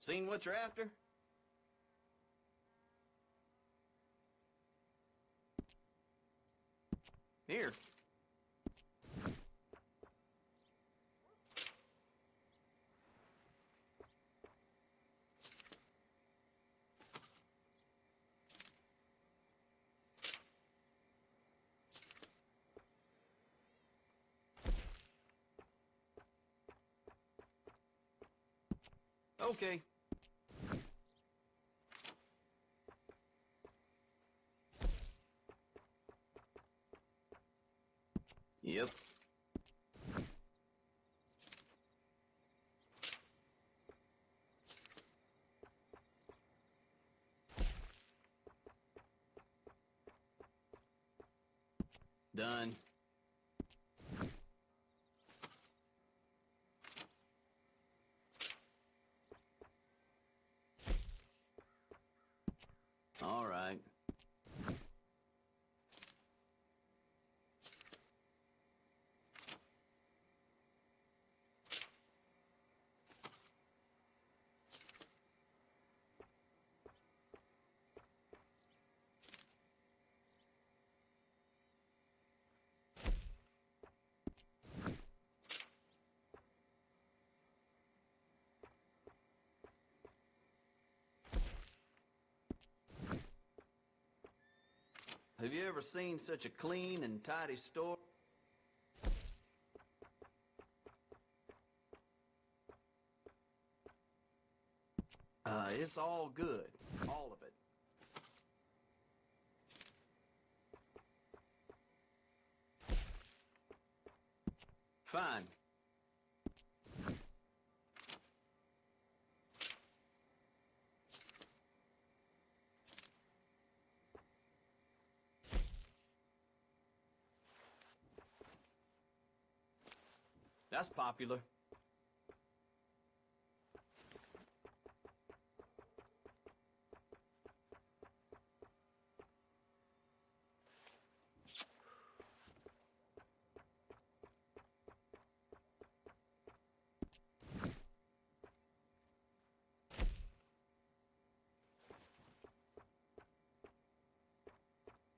Seen what you're after? Here. Okay. Yep. Done. All right. Have you ever seen such a clean and tidy store? It's all good. All of it. Fine. That's popular.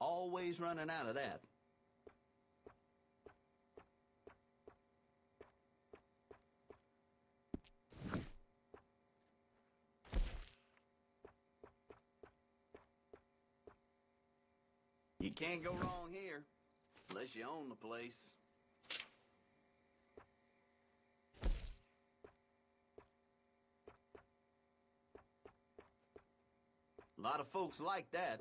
Always running out of that. You can't go wrong here, unless you own the place. A lot of folks like that.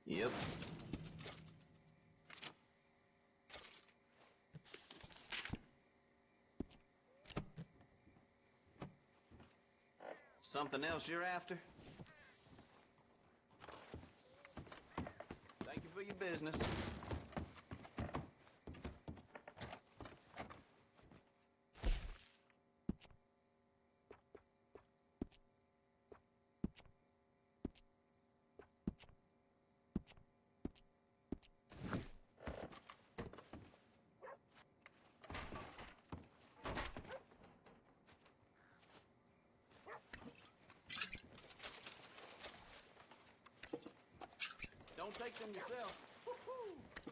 Yep. Something else you're after? Thank you for your business. Don't take them yourself.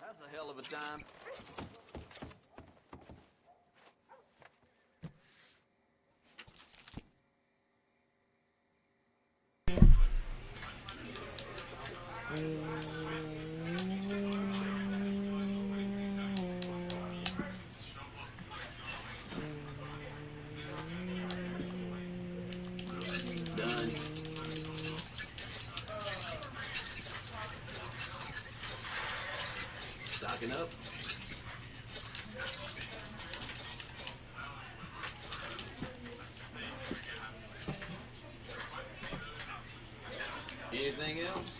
That's a hell of a time. Done. Stocking up. Anything else?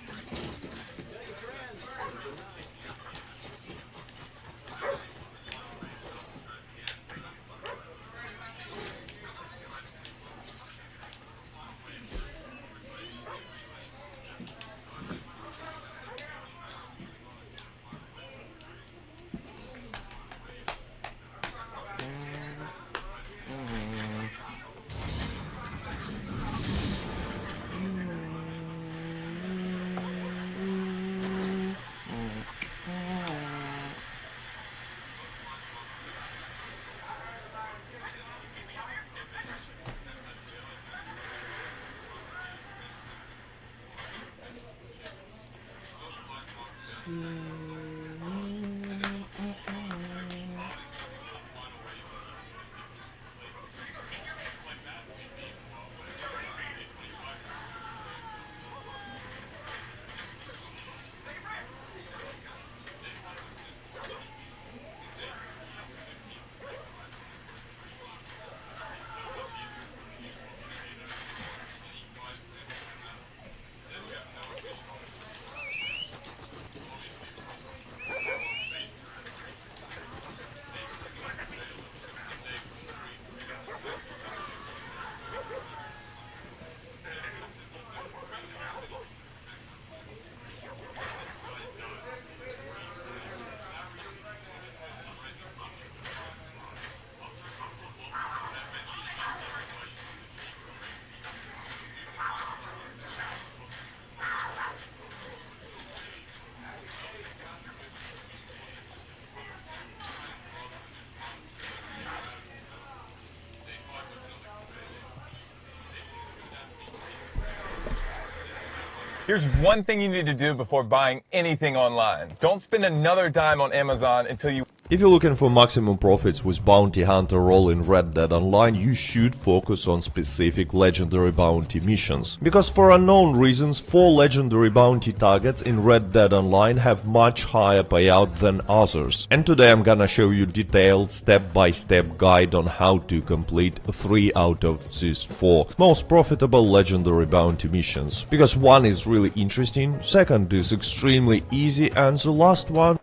Here's one thing you need to do before buying anything online. Don't spend another dime on Amazon until you... If you're looking for maximum profits with Bounty Hunter role in Red Dead Online, you should focus on specific legendary bounty missions. Because for unknown reasons, 4 legendary bounty targets in Red Dead Online have much higher payout than others. And today I'm gonna show you detailed step-by-step guide on how to complete 3 out of these 4 most profitable legendary bounty missions. Because one is really interesting, second is extremely easy, and the last one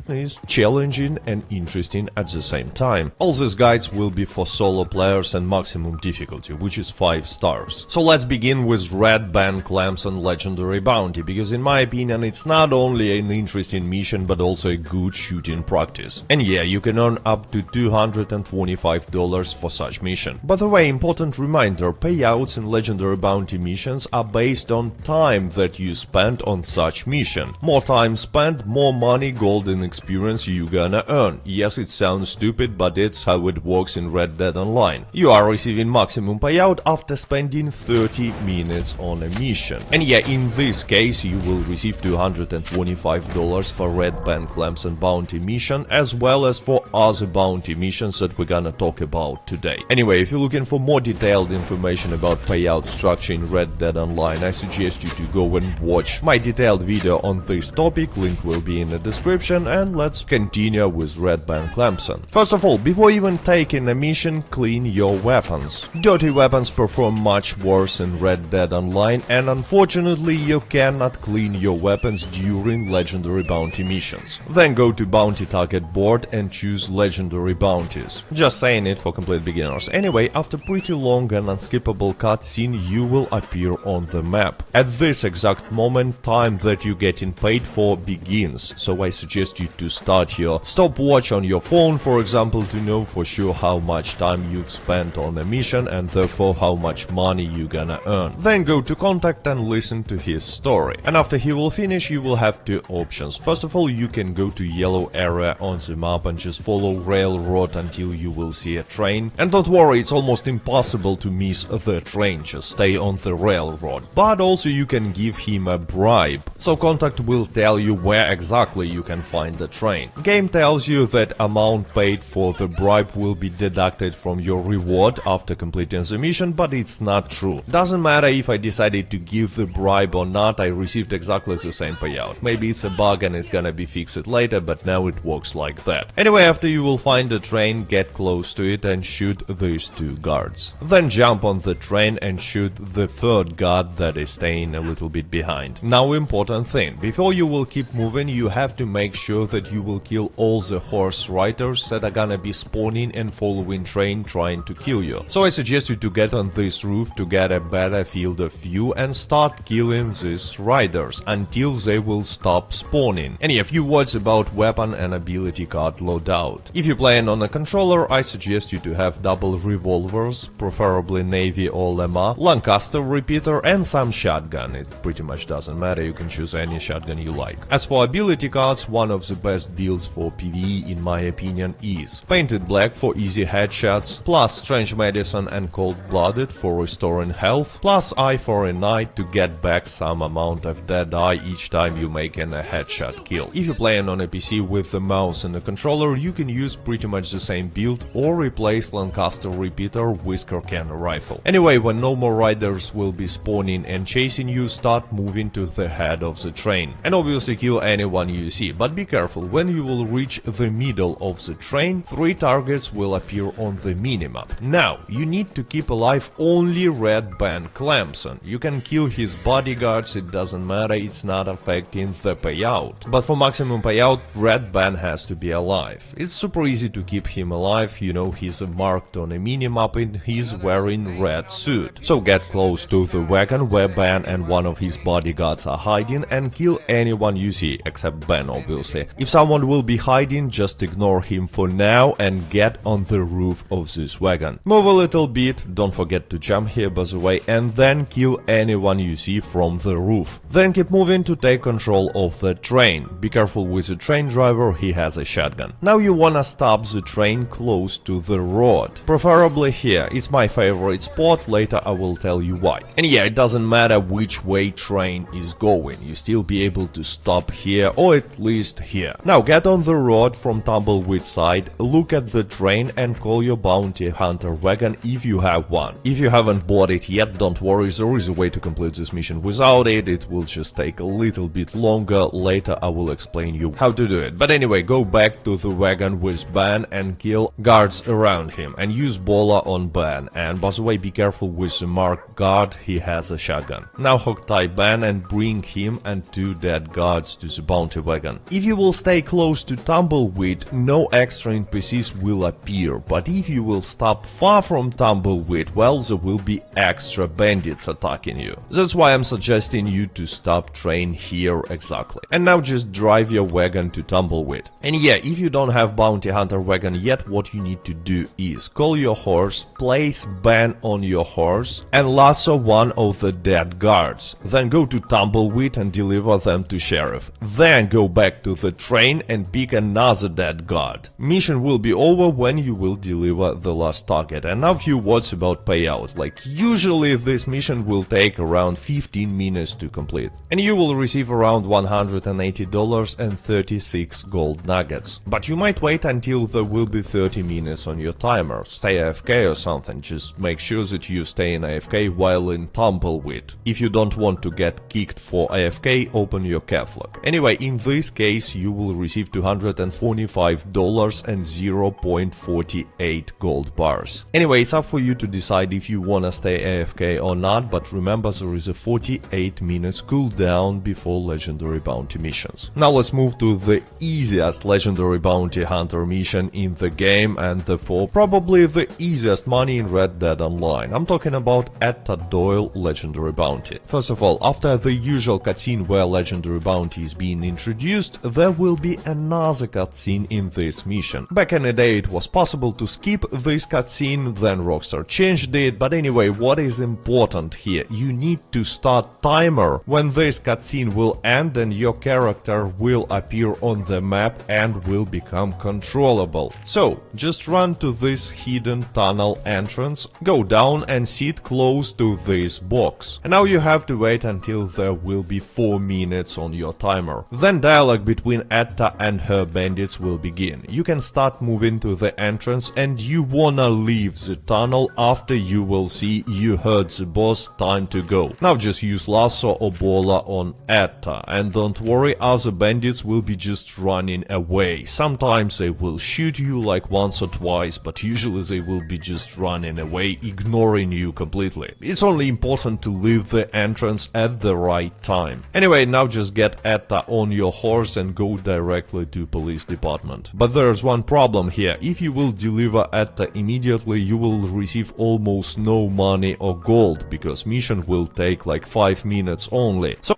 is challenging and interesting at the same time. All these guides will be for solo players and maximum difficulty, which is 5 stars. So let's begin with Red Ben Clemson Legendary Bounty, because in my opinion it's not only an interesting mission but also a good shooting practice. And yeah, you can earn up to $225 for such mission. By the way, important reminder, payouts in Legendary Bounty missions are based on time that you spent on such mission. More time spent, more money, gold and experience you gonna earn. Yes, it sounds stupid, but it's how it works in Red Dead Online. You are receiving maximum payout after spending 30 minutes on a mission. And yeah, in this case you will receive $225 for Red Ben Clemson bounty mission, as well as for other bounty missions that we're gonna talk about today. Anyway, if you're looking for more detailed information about payout structure in Red Dead Online, I suggest you to go and watch my detailed video on this topic, link will be in the description, and let's continue with Red Ben Clemson. First of all, before even taking a mission, clean your weapons. Dirty weapons perform much worse in Red Dead Online, and unfortunately you cannot clean your weapons during legendary bounty missions. Then go to bounty target board and choose legendary bounties. Just saying it for complete beginners. Anyway, after pretty long and unskippable cutscene, you will appear on the map. At this exact moment, time that you're getting paid for begins, so I suggest you to start your stopwatch on your phone, for example, to know for sure how much time you've spent on a mission and therefore how much money you're gonna earn. Then go to contact and listen to his story. And after he will finish, you will have two options. First of all, you can go to yellow area on the map and just follow railroad until you will see a train. And don't worry, it's almost impossible to miss the train, just stay on the railroad. But also you can give him a bribe. So contact will tell you where exactly you can find the train. Game tells you that amount paid for the bribe will be deducted from your reward after completing the mission, but it's not true. Doesn't matter if I decided to give the bribe or not, I received exactly the same payout. Maybe it's a bug and it's gonna be fixed later, but now it works like that. Anyway, after you will find the train, get close to it and shoot these two guards. Then jump on the train and shoot the third guard that is staying a little bit behind. Now, important thing, before you will keep moving, you have to make sure that you will kill all the horse riders that are gonna be spawning and following train trying to kill you. So I suggest you to get on this roof to get a better field of view and start killing these riders until they will stop spawning. And a few words about weapon and ability card loadout. If you're playing on a controller, I suggest you to have double revolvers, preferably Navy or Lemma, Lancaster repeater and some shotgun. It pretty much doesn't matter, you can choose any shotgun you like. As for ability cards, one of the best builds for PvE in my opinion is Painted Black for easy headshots, plus Strange Medicine and Cold Blooded for restoring health, plus Eye for a Night to get back some amount of dead eye each time you make a headshot kill. If you're playing on a PC with the mouse and a controller, you can use pretty much the same build or replace Lancaster repeater with Kirkan rifle. Anyway, when no more riders will be spawning and chasing you, start moving to the head of the train. And obviously kill anyone you see, but be careful, when you will reach the middle of the train, 3 targets will appear on the minimap. Now, you need to keep alive only Red Band Clemson. You can kill his bodyguards, it doesn't matter, it's not affecting the payout. But for maximum payout, Red Band has to be alive. It's super easy to keep him alive, you know he's marked on a minimap and he's wearing red suit. So get close to the wagon where Ben and one of his bodyguards are hiding and kill anyone you see, except Ben obviously. If someone will be hiding, just ignore him for now and get on the roof of this wagon. Move a little bit, don't forget to jump here by the way, and then kill anyone you see from the roof. Then keep moving to take control of the train. Be careful with the train driver, he has a shotgun. Now you wanna stop the train close to the road. Preferably here, it's my favorite spot, later I will tell you why. And yeah, it doesn't matter which way train is going, you still be able to stop here or at least here. Now get on the road from Tumbleweed side, look at the train and call your bounty hunter wagon if you have one. If you haven't bought it yet, don't worry, there is a way to complete this mission without it, it will just take a little bit longer, later I will explain you how to do it. But anyway, go back to the wagon with Ben and kill guards around him and use Bola on Ben, and by the way be careful with the marked guard, he has a shotgun. Now hog tie Ben and bring him and 2 dead guards to the bounty wagon. If you will stay close to Tumbleweed, no extra NPCs will appear, but if you will stop far from Tumbleweed, well, there will be extra bandits attacking you. That's why I'm suggesting you to stop train here exactly. And now just drive your wagon to Tumbleweed. And yeah, if you don't have bounty hunter wagon yet, what you need to do is call your horse, place Ben on your horse and lasso one of the dead guards. Then go to Tumbleweed and deliver them to sheriff. Then go back to the train and pick another dead guard. Mission will be over when you will deliver the last target. And now a few words about payout. Like usually this mission will take around 15 minutes to complete. And you will receive around $180 and 36 gold nuggets. But you might wait until there will be 30 minutes on your timer. Stay AFK or something, just make sure that you stay in AFK while in Tumbleweed. If you don't want to get kicked for AFK, open your caps lock. Anyway, in this case you will receive $245 and 0.48 gold bars. Anyway, it's up for you to decide if you wanna stay AFK or not, but remember there is a 48 minutes cooldown before legendary bounty missions. Now let's move to the easiest legendary bounty hunter mission in the game and therefore probably the easiest money in Red Dead Online. I'm talking about Etta Doyle legendary bounty. First of all, after the usual cutscene where legendary bounty is being introduced, there will be another cutscene in this mission. Back in the day it was possible to skip this cutscene, then Rockstar changed it, but anyway, what is important here? You need to start timer when this cutscene will end and your character will appear on the map and will become controllable. So, just run to this hidden tunnel entrance, go down and sit close to this box. And now you have to wait until there will be 4 minutes on your timer. Then dialogue between Etta and her bandits will begin. You can start moving to the entrance and you wanna leave the tunnel after you will see you heard the boss, time to go. Now just use lasso or bola on Etta, and don't worry, other bandits will be just running away. Sometimes they will shoot you like once or twice, but usually they will be just running away, ignoring you completely. It's only important to leave the entrance at the right time. Anyway, now just get Etta on your horse and go directly to police department. But there's one problem here. If you will deliver Etta immediately, you will receive almost no money or gold, because mission will take like 5 minutes only. So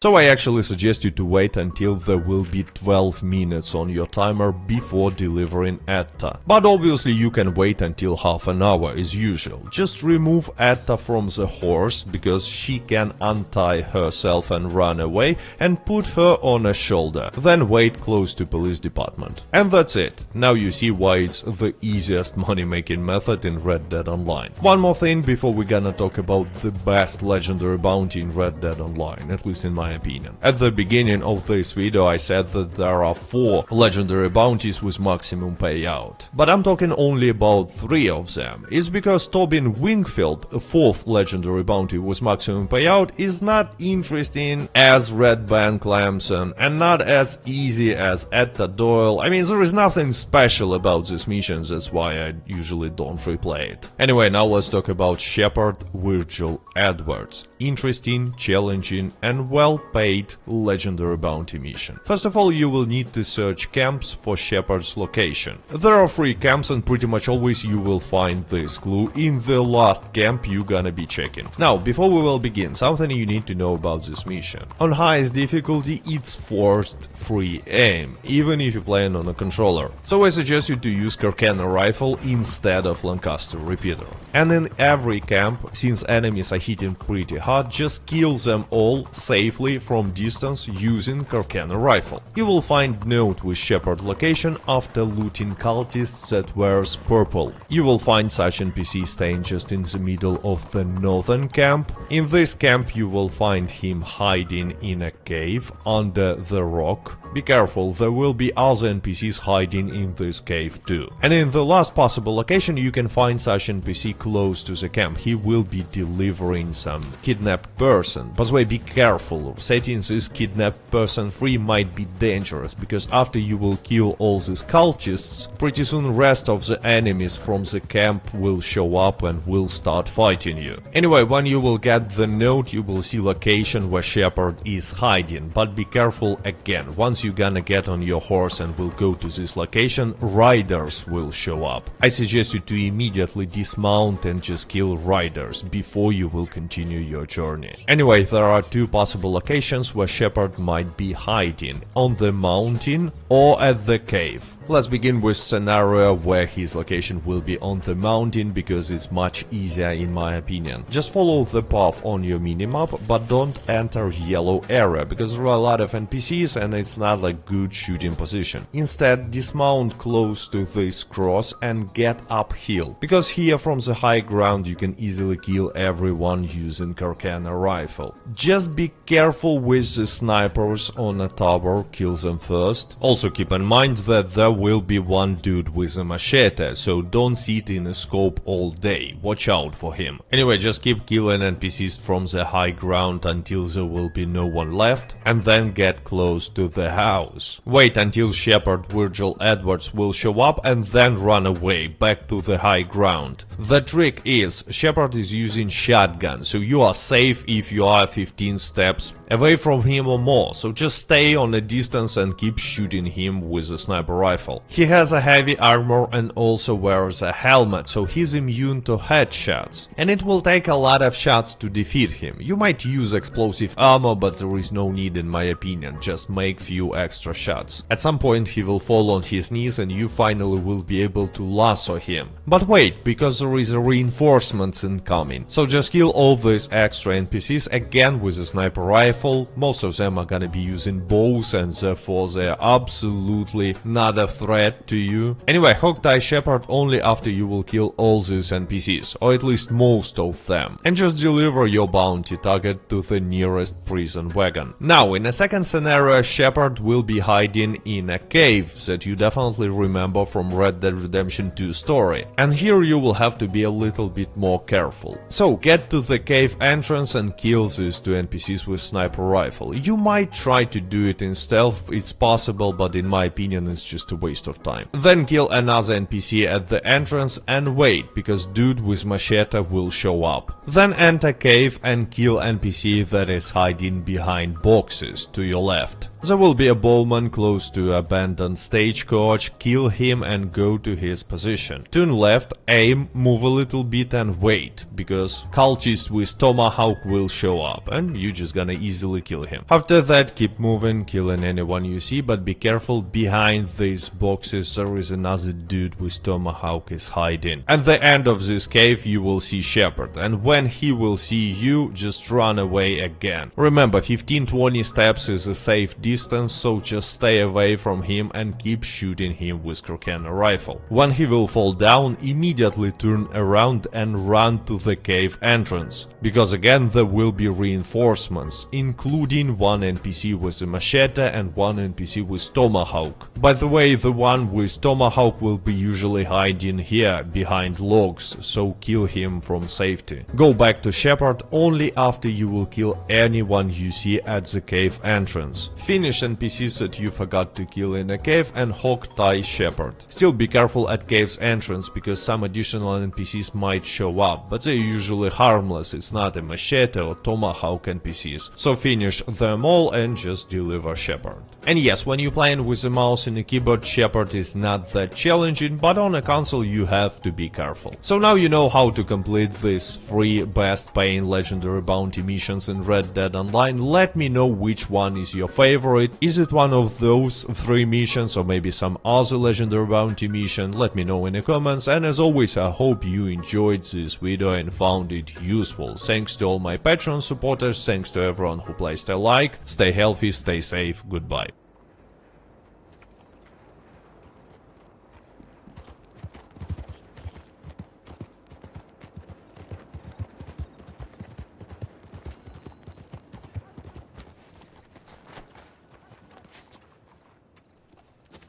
So I actually suggest you to wait until there will be 12 minutes on your timer before delivering Etta. But obviously you can wait until half an hour as usual. Just remove Etta from the horse, because she can untie herself and run away, and put her on a shoulder. Then wait close to police department. And that's it. Now you see why it's the easiest money-making method in Red Dead Online. One more thing before we're gonna talk about the best legendary bounty in Red Dead Online, at least in my opinion. At the beginning of this video I said that there are 4 legendary bounties with maximum payout. But I'm talking only about 3 of them. It's because Tobin Wingfield, a 4th legendary bounty with maximum payout, is not interesting as Red Band Clemson and not as easy as Etta Doyle. I mean, there is nothing special about this mission, that's why I usually don't replay it. Anyway, now let's talk about Shepard Virgil Edwards. Interesting, challenging and well-paid legendary bounty mission. First of all, you will need to search camps for Shepard's location. There are 3 camps and pretty much always you will find this clue in the last camp you gonna be checking. Now, before we will begin, something you need to know about this mission. On highest difficulty, it's forced free aim, even if you're playing on a controller. So I suggest you to use Carcana rifle instead of Lancaster repeater. And in every camp, since enemies are hitting pretty hard, just kill them all safely from distance using Carcana rifle. You will find note with Shepard location after looting cultists that wears purple. You will find such NPC staying just in the middle of the northern camp. In this camp you will find him hiding in a cave under the rock. Be careful, there will be other NPCs hiding in this cave too. And in the last possible location you can find such NPC close to the camp. He will be delivering some kidnapped person. By the way, be careful, setting this kidnapped person free might be dangerous, because after you will kill all these cultists, pretty soon rest of the enemies from the camp will show up and will start fighting you. Anyway, when you will get the note, you will see location where Shepard is hiding, but be careful again. Once you're gonna get on your horse and will go to this location, riders will show up. I suggest you to immediately dismount and just kill riders before you will continue your journey. Anyway, there are 2 possible locations where Shepard might be hiding: on the mountain or at the cave. Let's begin with scenario where his location will be on the mountain, because it's much easier in my opinion. Just follow the path on your minimap, but don't enter yellow area, because there are a lot of NPCs and it's not a good shooting position. Instead, dismount close to this cross and get uphill, because here from the high ground you can easily kill everyone using Carcana rifle. Just be careful with the snipers on a tower, kill them first. Also keep in mind that there will be one dude with a machete, so don't sit in a scope all day, watch out for him. Anyway, just keep killing NPCs from the high ground until there will be no one left, and then get close to the house. Wait until Shepard Virgil Edwards will show up and then run away back to the high ground. The trick is, Shepard is using shotgun, so you are safe if you are 15 steps away from him or more, so just stay on a distance and keep shooting him with a sniper rifle. He has a heavy armor and also wears a helmet, so he's immune to headshots, and it will take a lot of shots to defeat him. You might use explosive ammo, but there is no need in my opinion, just make few extra shots. At some point he will fall on his knees and you finally will be able to lasso him. But wait, because there is a reinforcements incoming, so just kill all these extra NPCs again with a sniper rifle. Most of them are gonna be using bows and therefore they are absolutely not a threat to you. Anyway, hog tie Shepard only after you will kill all these NPCs, or at least most of them, and just deliver your bounty target to the nearest prison wagon. Now, in a second scenario, Shepard will be hiding in a cave that you definitely remember from Red Dead Redemption 2 story, and here you will have to be a little bit more careful. So, get to the cave entrance and kill these two NPCs with sniper rifle. You might try to do it in stealth, it's possible, but in my opinion it's just a waste of time. Then kill another NPC at the entrance and wait, because dude with machete will show up. Then enter cave and kill NPC that is hiding behind boxes to your left. There will be a bowman close to abandoned stagecoach, kill him and go to his position. Turn left, aim, move a little bit and wait, because cultist with tomahawk will show up and you just gonna easily kill him. After that, keep moving, killing anyone you see, but be careful, behind these boxes there is another dude with tomahawk is hiding. At the end of this cave you will see Shepard, and when he will see you, just run away again. Remember, 15-20 steps is a safe distance, so just stay away from him and keep shooting him with Carcana rifle. When he will fall down, immediately turn around and run to the cave entrance, because again there will be reinforcements, including one NPC with a machete and one NPC with tomahawk. By the way, the one with tomahawk will be usually hiding here behind logs, so kill him from safety. Go back to Shepard only after you will kill anyone you see at the cave entrance. Finish NPCs that you forgot to kill in a cave and hog tie Shepard. Still be careful at cave's entrance, because some additional NPCs might show up, but they're usually harmless, it's not a machete or tomahawk NPCs, so finish them all and just deliver Shepard. And yes, when you're playing with a mouse and a keyboard, Shepard is not that challenging, but on a console you have to be careful. So now you know how to complete these 3 best paying legendary bounty missions in Red Dead Online. Let me know which one is your favorite. Is it one of those 3 missions or maybe some other legendary bounty mission? Let me know in the comments, and as always I hope you enjoyed this video and found it useful. Thanks to all my Patreon supporters, thanks to everyone who placed a like, stay healthy, stay safe, goodbye.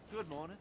Good morning.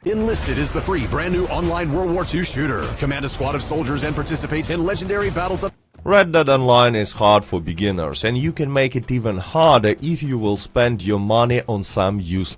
Enlisted is the free brand new online World War II shooter. Command a squad of soldiers and participate in legendary battles of... Red Dead Online is hard for beginners, and you can make it even harder if you will spend your money on some useless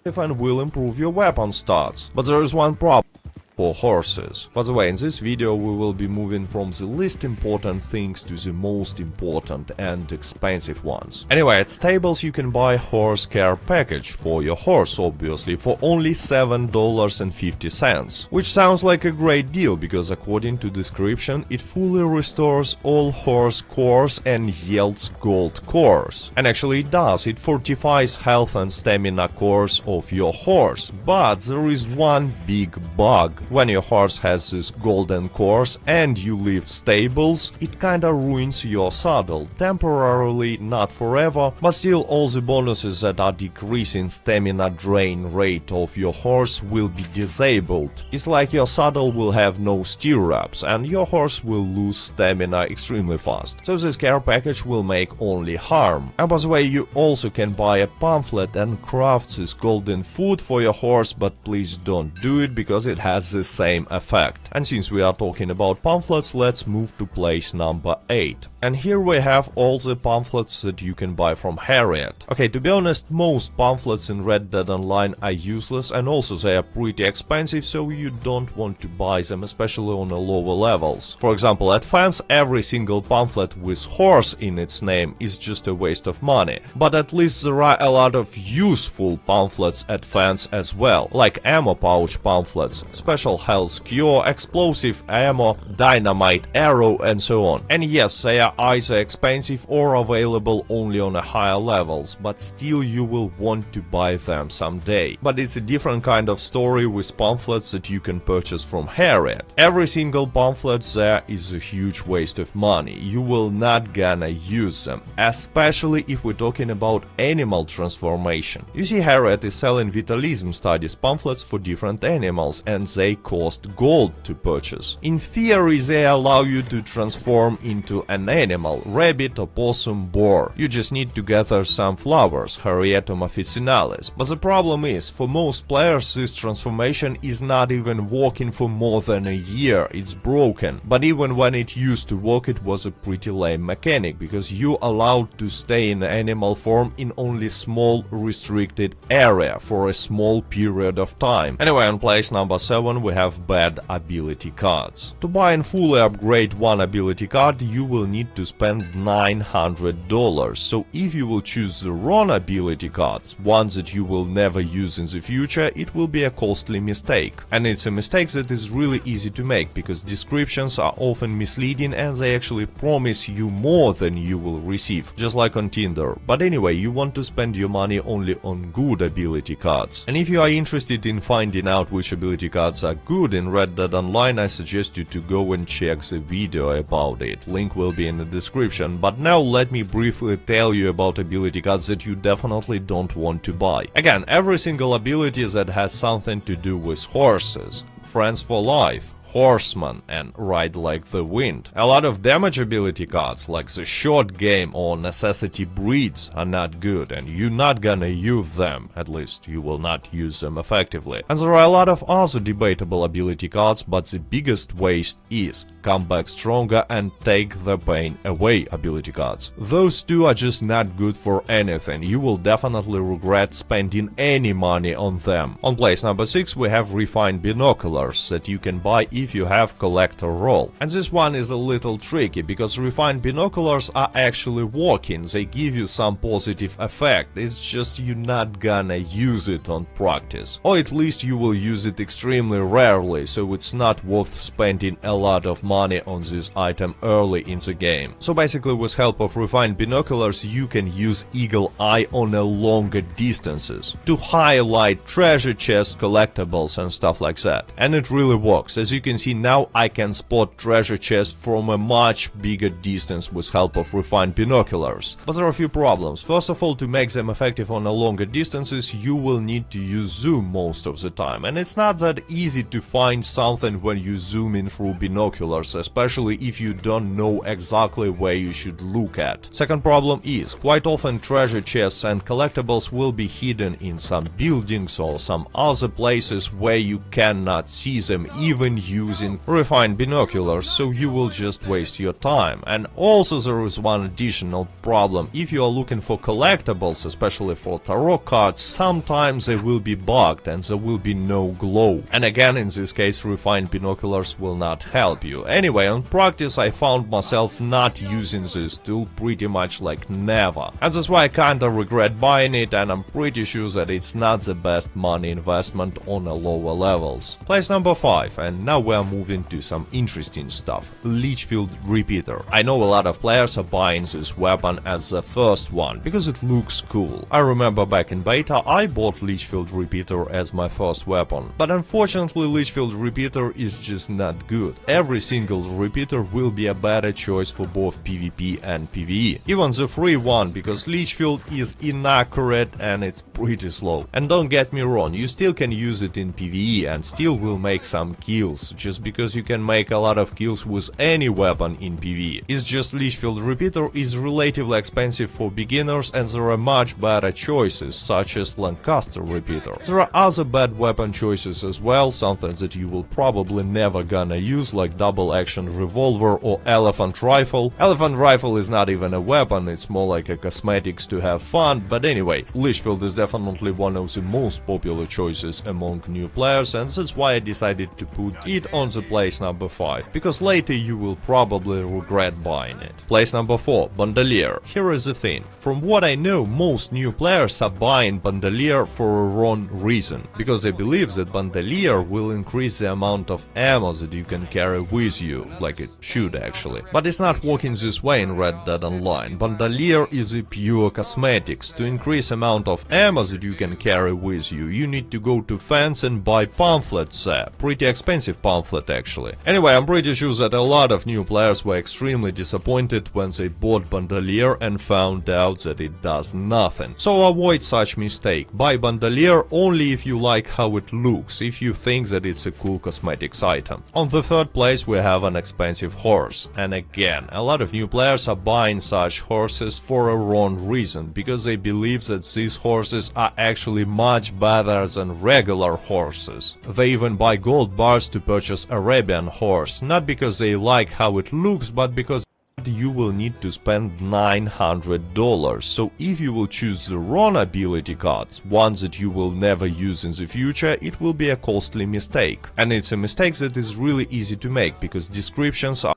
and will improve your weapon stats. But there is one problem. For horses. By the way, in this video we will be moving from the least important things to the most important and expensive ones. Anyway, at stables you can buy horse care package for your horse, obviously, for only $7.50, which sounds like a great deal because according to description it fully restores all horse cores and yields gold cores. And actually it does, it fortifies health and stamina cores of your horse, but there is one big bug. When your horse has this golden cores and you leave stables, it kinda ruins your saddle. Temporarily, not forever, but still all the bonuses that are decreasing stamina drain rate of your horse will be disabled. It's like your saddle will have no stirrups and your horse will lose stamina extremely fast. So this care package will make only harm. And by the way, you also can buy a pamphlet and craft this golden food for your horse, but please don't do it because it has the same effect. And since we are talking about pamphlets, let's move to place number 8. And here we have all the pamphlets that you can buy from Harriet. Okay, to be honest, most pamphlets in Red Dead Online are useless and also they are pretty expensive, so you don't want to buy them, especially on the lower levels. For example, at Fence, every single pamphlet with horse in its name is just a waste of money. But at least there are a lot of useful pamphlets at Fence as well, like ammo pouch pamphlets, special health cure, explosive ammo, dynamite arrow, and so on. And yes, they are either expensive or available only on the higher levels, but still you will want to buy them someday. But it's a different kind of story with pamphlets that you can purchase from Harriet. Every single pamphlet there is a huge waste of money. You will not gonna use them, especially if we're talking about animal transformation. You see, Harriet is selling vitalism studies pamphlets for different animals, and they cost gold to purchase. In theory, they allow you to transform into an animal, rabbit, opossum, boar. You just need to gather some flowers, Harrietum officinalis. But the problem is, for most players this transformation is not even working for more than a year, it's broken. But even when it used to work, it was a pretty lame mechanic, because you allowed to stay in animal form in only small restricted area for a small period of time. Anyway, on place number 7 we have bad ability cards. To buy and fully upgrade one ability card, you will need to spend $900. So if you will choose the wrong ability cards, ones that you will never use in the future, it will be a costly mistake. And it's a mistake that is really easy to make, because descriptions are often misleading and they actually promise you more than you will receive, just like on Tinder. But anyway, you want to spend your money only on good ability cards. And if you are interested in finding out which ability cards are good in Red Dead Online, I suggest you to go and check the video about it. Link will be in the description. But now let me briefly tell you about ability cards that you definitely don't want to buy. Again, every single ability that has something to do with horses, friends for life, horseman, and ride like the wind. A lot of damage ability cards like the short game or necessity breeds are not good, and you're not gonna use them, at least you will not use them effectively. And there are a lot of other debatable ability cards, but the biggest waste is come back stronger and take the pain away ability cards. Those two are just not good for anything. You will definitely regret spending any money on them. On place number 6 we have refined binoculars that you can buy if you have collector roll. And this one is a little tricky, because refined binoculars are actually working, they give you some positive effect, it's just you're not gonna use it on practice. Or at least you will use it extremely rarely, so it's not worth spending a lot of money on this item early in the game. So basically, with help of refined binoculars you can use eagle eye on a longer distances to highlight treasure chest collectibles and stuff like that. And it really works. As you can can see now, I can spot treasure chests from a much bigger distance with help of refined binoculars. But there are a few problems. First of all, to make them effective on a longer distances, you will need to use zoom most of the time, and it's not that easy to find something when you zoom in through binoculars, especially if you don't know exactly where you should look at. Second problem is, quite often treasure chests and collectibles will be hidden in some buildings or some other places where you cannot see them even using refined binoculars, so you will just waste your time. And also there is one additional problem. If you are looking for collectibles, especially for tarot cards, sometimes they will be bugged and there will be no glow. And again, in this case, refined binoculars will not help you. Anyway, on practice I found myself not using this tool pretty much like never. And that's why I kinda regret buying it, and I'm pretty sure that it's not the best money investment on a lower levels. Place number 5, and now we are moving to some interesting stuff. Litchfield Repeater. I know a lot of players are buying this weapon as the first one, because it looks cool. I remember back in beta I bought Litchfield Repeater as my first weapon, but unfortunately Litchfield Repeater is just not good. Every single repeater will be a better choice for both PvP and PvE. Even the free one, because Litchfield is inaccurate and it's pretty slow. And don't get me wrong, you still can use it in PvE and still will make some kills, just because you can make a lot of kills with any weapon in PvE. It's just Litchfield Repeater is relatively expensive for beginners, and there are much better choices, such as Lancaster Repeater. There are other bad weapon choices as well, something that you will probably never gonna use, like double action revolver or elephant rifle. Elephant rifle is not even a weapon, it's more like a cosmetics to have fun, but anyway, Litchfield is definitely one of the most popular choices among new players, and that's why I decided to put it on the place number 5, because later you will probably regret buying it. Place number 4, Bandolier. Here is the thing, from what I know, most new players are buying Bandolier for a wrong reason, because they believe that Bandolier will increase the amount of ammo that you can carry with you, like it should actually. But it's not working this way in Red Dead Online. Bandolier is a pure cosmetics. To increase amount of ammo that you can carry with you, you need to go to fence and buy pamphlets there. Pretty expensive pamphlet actually. Anyway, I'm pretty sure that a lot of new players were extremely disappointed when they bought Bandolier and found out that it does nothing. So avoid such mistake. Buy Bandolier only if you like how it looks, if you think that it's a cool cosmetics item. On the third place we have an expensive horse, and again, a lot of new players are buying such horses for a wrong reason, because they believe that these horses are actually much better than regular horses. They even buy gold bars to purchase Arabian horse, not because they like how it looks, but because you will need to spend $900. So if you will choose the wrong ability cards, ones that you will never use in the future, it will be a costly mistake. And it's a mistake that is really easy to make, because descriptions are...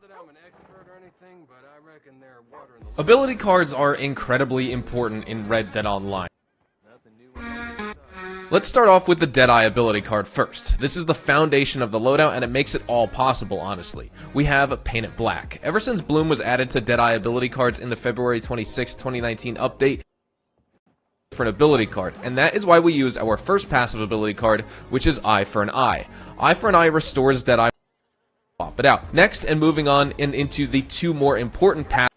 Ability cards are incredibly important in Red Dead Online. Let's start off with the Deadeye ability card first. This is the foundation of the loadout, and it makes it all possible, honestly. We have Paint It Black. Ever since Bloom was added to Deadeye ability cards in the February 26, 2019 update, for an ability card, and that is why we use our first passive ability card, which is Eye for an Eye. Eye for an Eye restores Deadeye, swap it out. Next, and moving on into the two more important passive.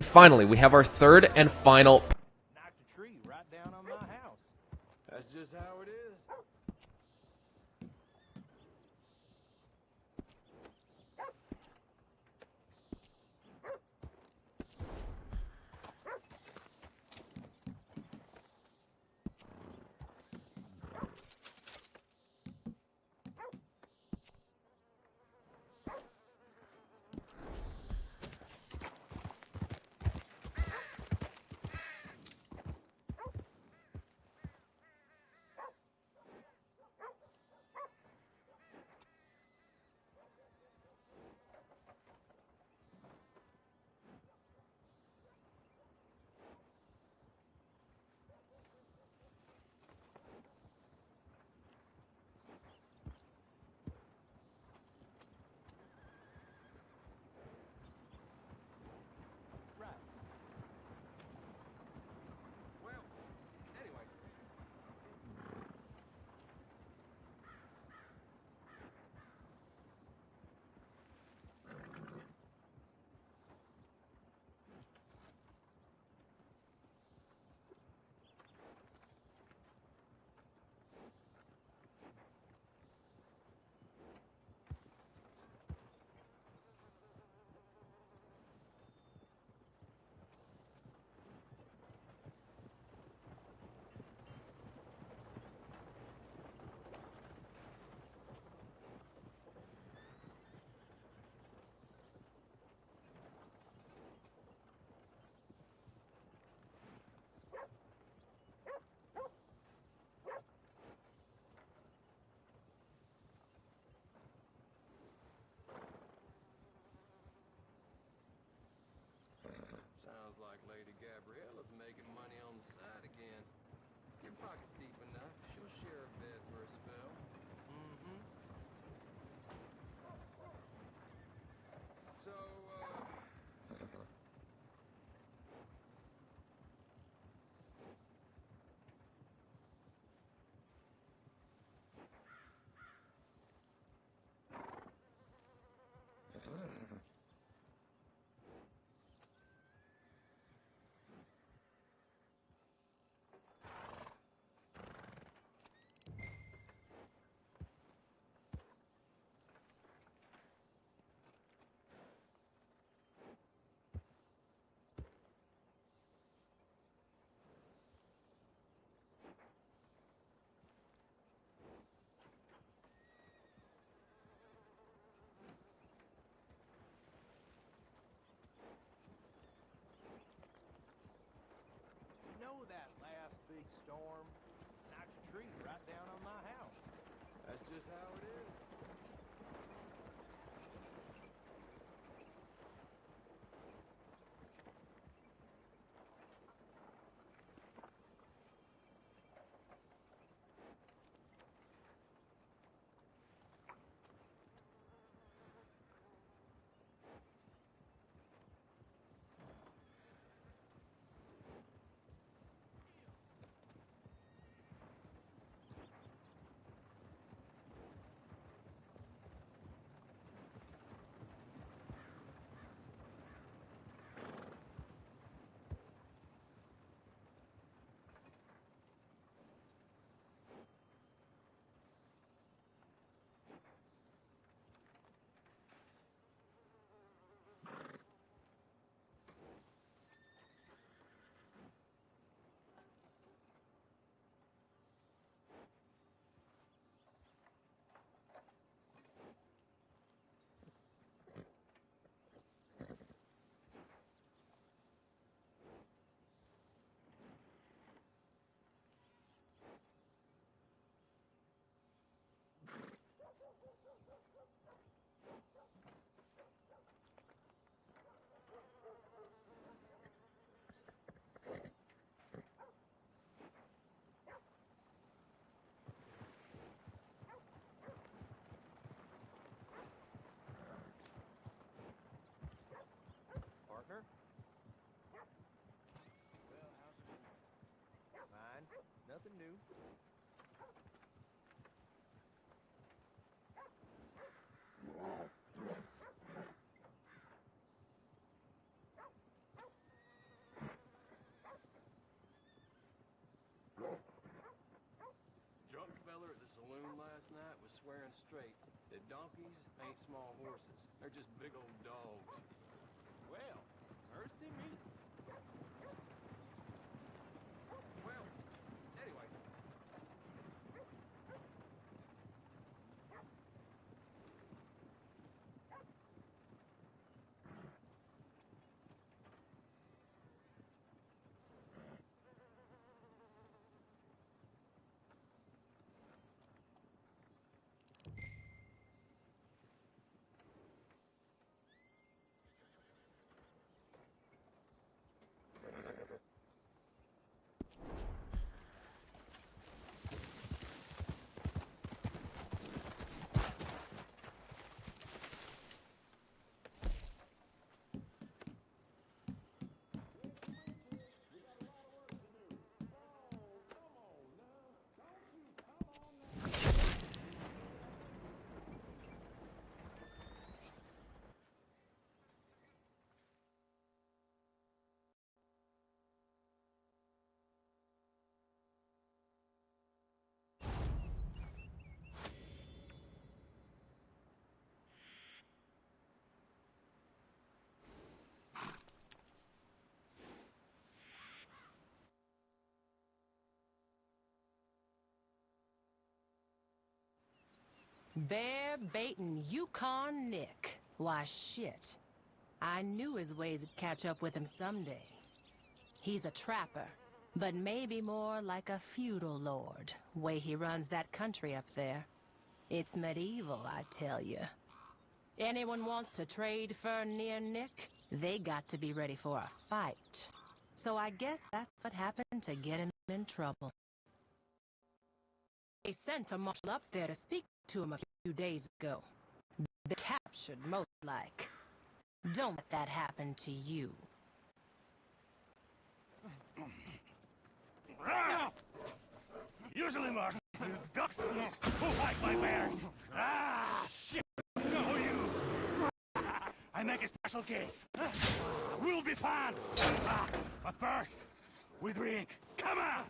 Finally, we have our third and final. Knocked a tree right down on my house. That's just how it is. pocket's deep enough. She'll share a bed for a spell. Mm-hmm. So, You know that last big storm knocked a tree right down on my house. that's just how it is. Partner? Well, how's it going? Fine. Nothing new. Drunk fella at the saloon last night was swearing straight that donkeys ain't small horses. They're just big old dogs. Well, mercy me. Well, anyway. Bear baiting Yukon Nick. Why, shit. I knew his ways would catch up with him someday. He's a trapper, but maybe more like a feudal lord, way he runs that country up there. It's medieval, I tell you. Anyone wants to trade fur near Nick, they got to be ready for a fight. So I guess that's what happened to get him in trouble. They sent a marshal up there to speak to him a few days ago. They captured most like. Don't let that happen to you. Usually, Mark, these ducks who fight my bears. Ah, shit! Oh, you! I make a special case. We'll be fine. But first, we drink. Come on!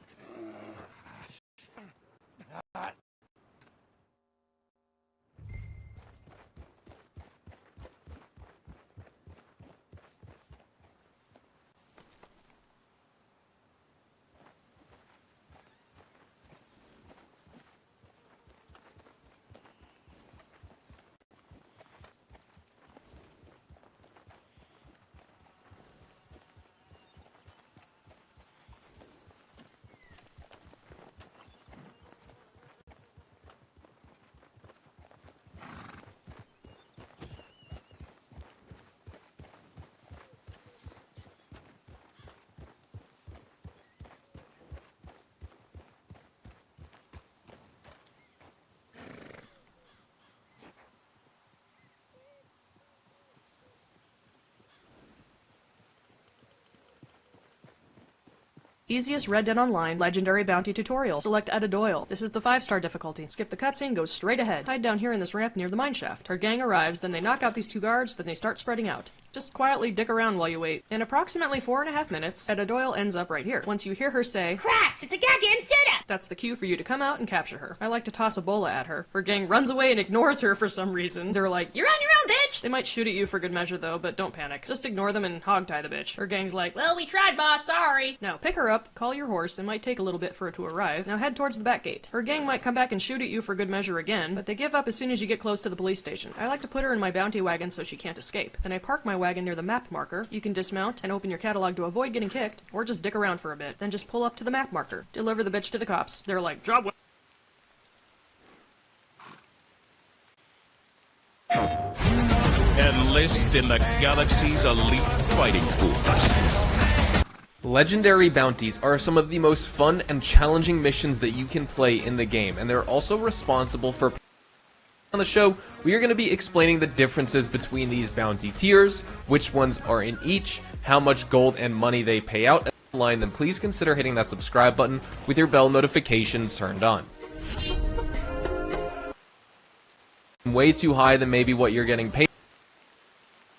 Easiest Red Dead Online Legendary Bounty Tutorial. Select Etta Doyle. This is the 5-star difficulty. Skip the cutscene, go straight ahead. Hide down here in this ramp near the mineshaft. Her gang arrives, then they knock out these 2 guards, then they start spreading out. Just quietly dick around while you wait. In approximately 4.5 minutes, Etta Doyle ends up right here. Once you hear her say, "Crass, it's a goddamn setup!" that's the cue for you to come out and capture her. I like to toss a bola at her. Her gang runs away and ignores her for some reason. They're like, "You're on your own, bitch!" They might shoot at you for good measure though, but don't panic. Just ignore them and hogtie the bitch. Her gang's like, "Well, we tried, boss, sorry." Now pick her up, call your horse. It might take a little bit for it to arrive. Now head towards the back gate. Her gang might come back and shoot at you for good measure again, but they give up as soon as you get close to the police station. I like to put her in my bounty wagon so she can't escape. Then I park my wagon near the map marker. You can dismount and open your catalog to avoid getting kicked, or just dick around for a bit. Then just pull up to the map marker. Deliver the bitch to the cops. They're like, "Job well." Enlist in the galaxy's elite fighting force. Legendary bounties are some of the most fun and challenging missions that you can play in the game, and they're also responsible for... On the show, we are going to be explaining the differences between these bounty tiers, which ones are in each, how much gold and money they pay out. Online, then please consider hitting that subscribe button with your bell notifications turned on. Way too high than maybe what you're getting paid.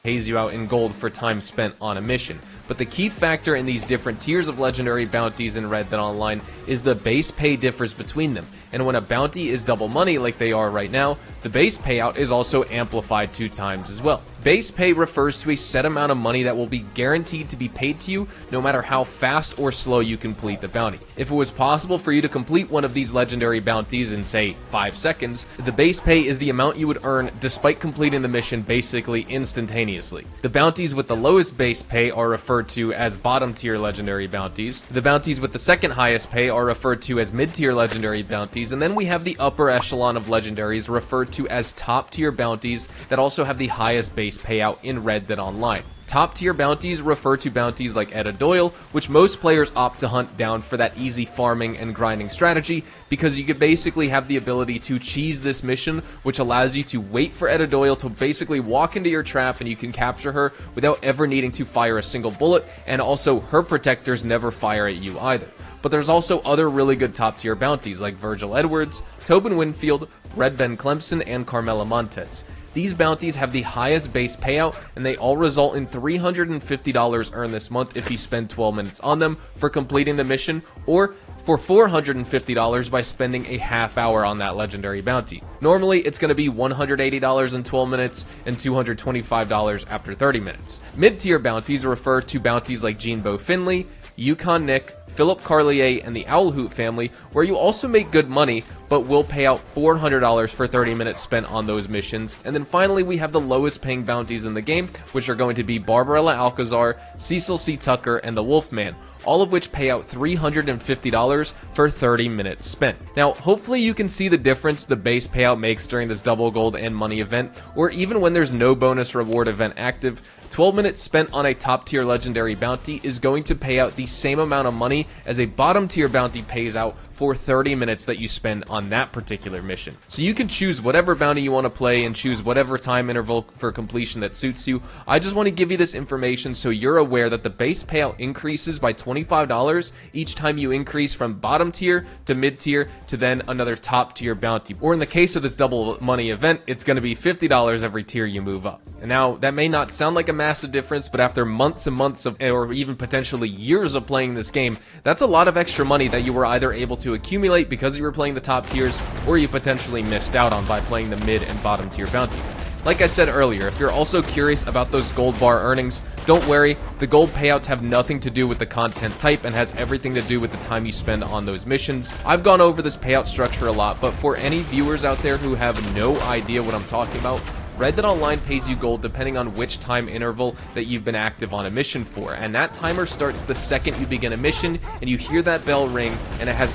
Pays you out in gold for time spent on a mission. But the key factor in these different tiers of legendary bounties in Red Dead Online is the base pay difference between them. And when a bounty is double money like they are right now, the base payout is also amplified 2 times as well. Base pay refers to a set amount of money that will be guaranteed to be paid to you no matter how fast or slow you complete the bounty. If it was possible for you to complete one of these legendary bounties in, say, 5 seconds, the base pay is the amount you would earn despite completing the mission basically instantaneously. The bounties with the lowest base pay are referred to as bottom tier legendary bounties. The bounties with the second highest pay are referred to as mid tier legendary bounties, and then we have the upper echelon of legendaries referred to as top tier bounties that also have the highest base payout in Red Dead Online. Top tier bounties refer to bounties like Etta Doyle, which most players opt to hunt down for that easy farming and grinding strategy, because you could basically have the ability to cheese this mission, which allows you to wait for Etta Doyle to basically walk into your trap and you can capture her without ever needing to fire a single bullet, and also her protectors never fire at you either. But there's also other really good top tier bounties like Virgil Edwards, Tobin Winfield, Red Ben Clemson, and Carmela Montes. These bounties have the highest base payout, and they all result in $350 earned this month if you spend 12 minutes on them for completing the mission, or for $450 by spending a half hour on that legendary bounty. Normally, it's going to be $180 in 12 minutes and $225 after 30 minutes. Mid-tier bounties refer to bounties like Gene Bo Finley, Yukon Nick, Philip Carlier, and the Owl Hoot family, where you also make good money, but will pay out $400 for 30 minutes spent on those missions. And then finally, we have the lowest paying bounties in the game, which are going to be Barbarella Alcazar, Cecil C. Tucker, and the Wolfman, all of which pay out $350 for 30 minutes spent. Now, hopefully you can see the difference the base payout makes during this double gold and money event, or even when there's no bonus reward event active. 12 minutes spent on a top tier legendary bounty is going to pay out the same amount of money as a bottom tier bounty pays out for 30 minutes that you spend on that particular mission. So you can choose whatever bounty you want to play and choose whatever time interval for completion that suits you. I just want to give you this information so you're aware that the base payout increases by $25 each time you increase from bottom tier to mid tier to then another top tier bounty. Or in the case of this double money event, it's going to be $50 every tier you move up. And now that may not sound like a massive difference, but after months and months of, or even potentially years of playing this game, that's a lot of extra money that you were either able to accumulate because you were playing the top tiers, or you potentially missed out on by playing the mid and bottom tier bounties. Like I said earlier, if you're also curious about those gold bar earnings, don't worry, the gold payouts have nothing to do with the content type and has everything to do with the time you spend on those missions. I've gone over this payout structure a lot, but for any viewers out there who have no idea what I'm talking about, Red Dead Online pays you gold depending on which time interval that you've been active on a mission for, and that timer starts the second you begin a mission and you hear that bell ring, and it has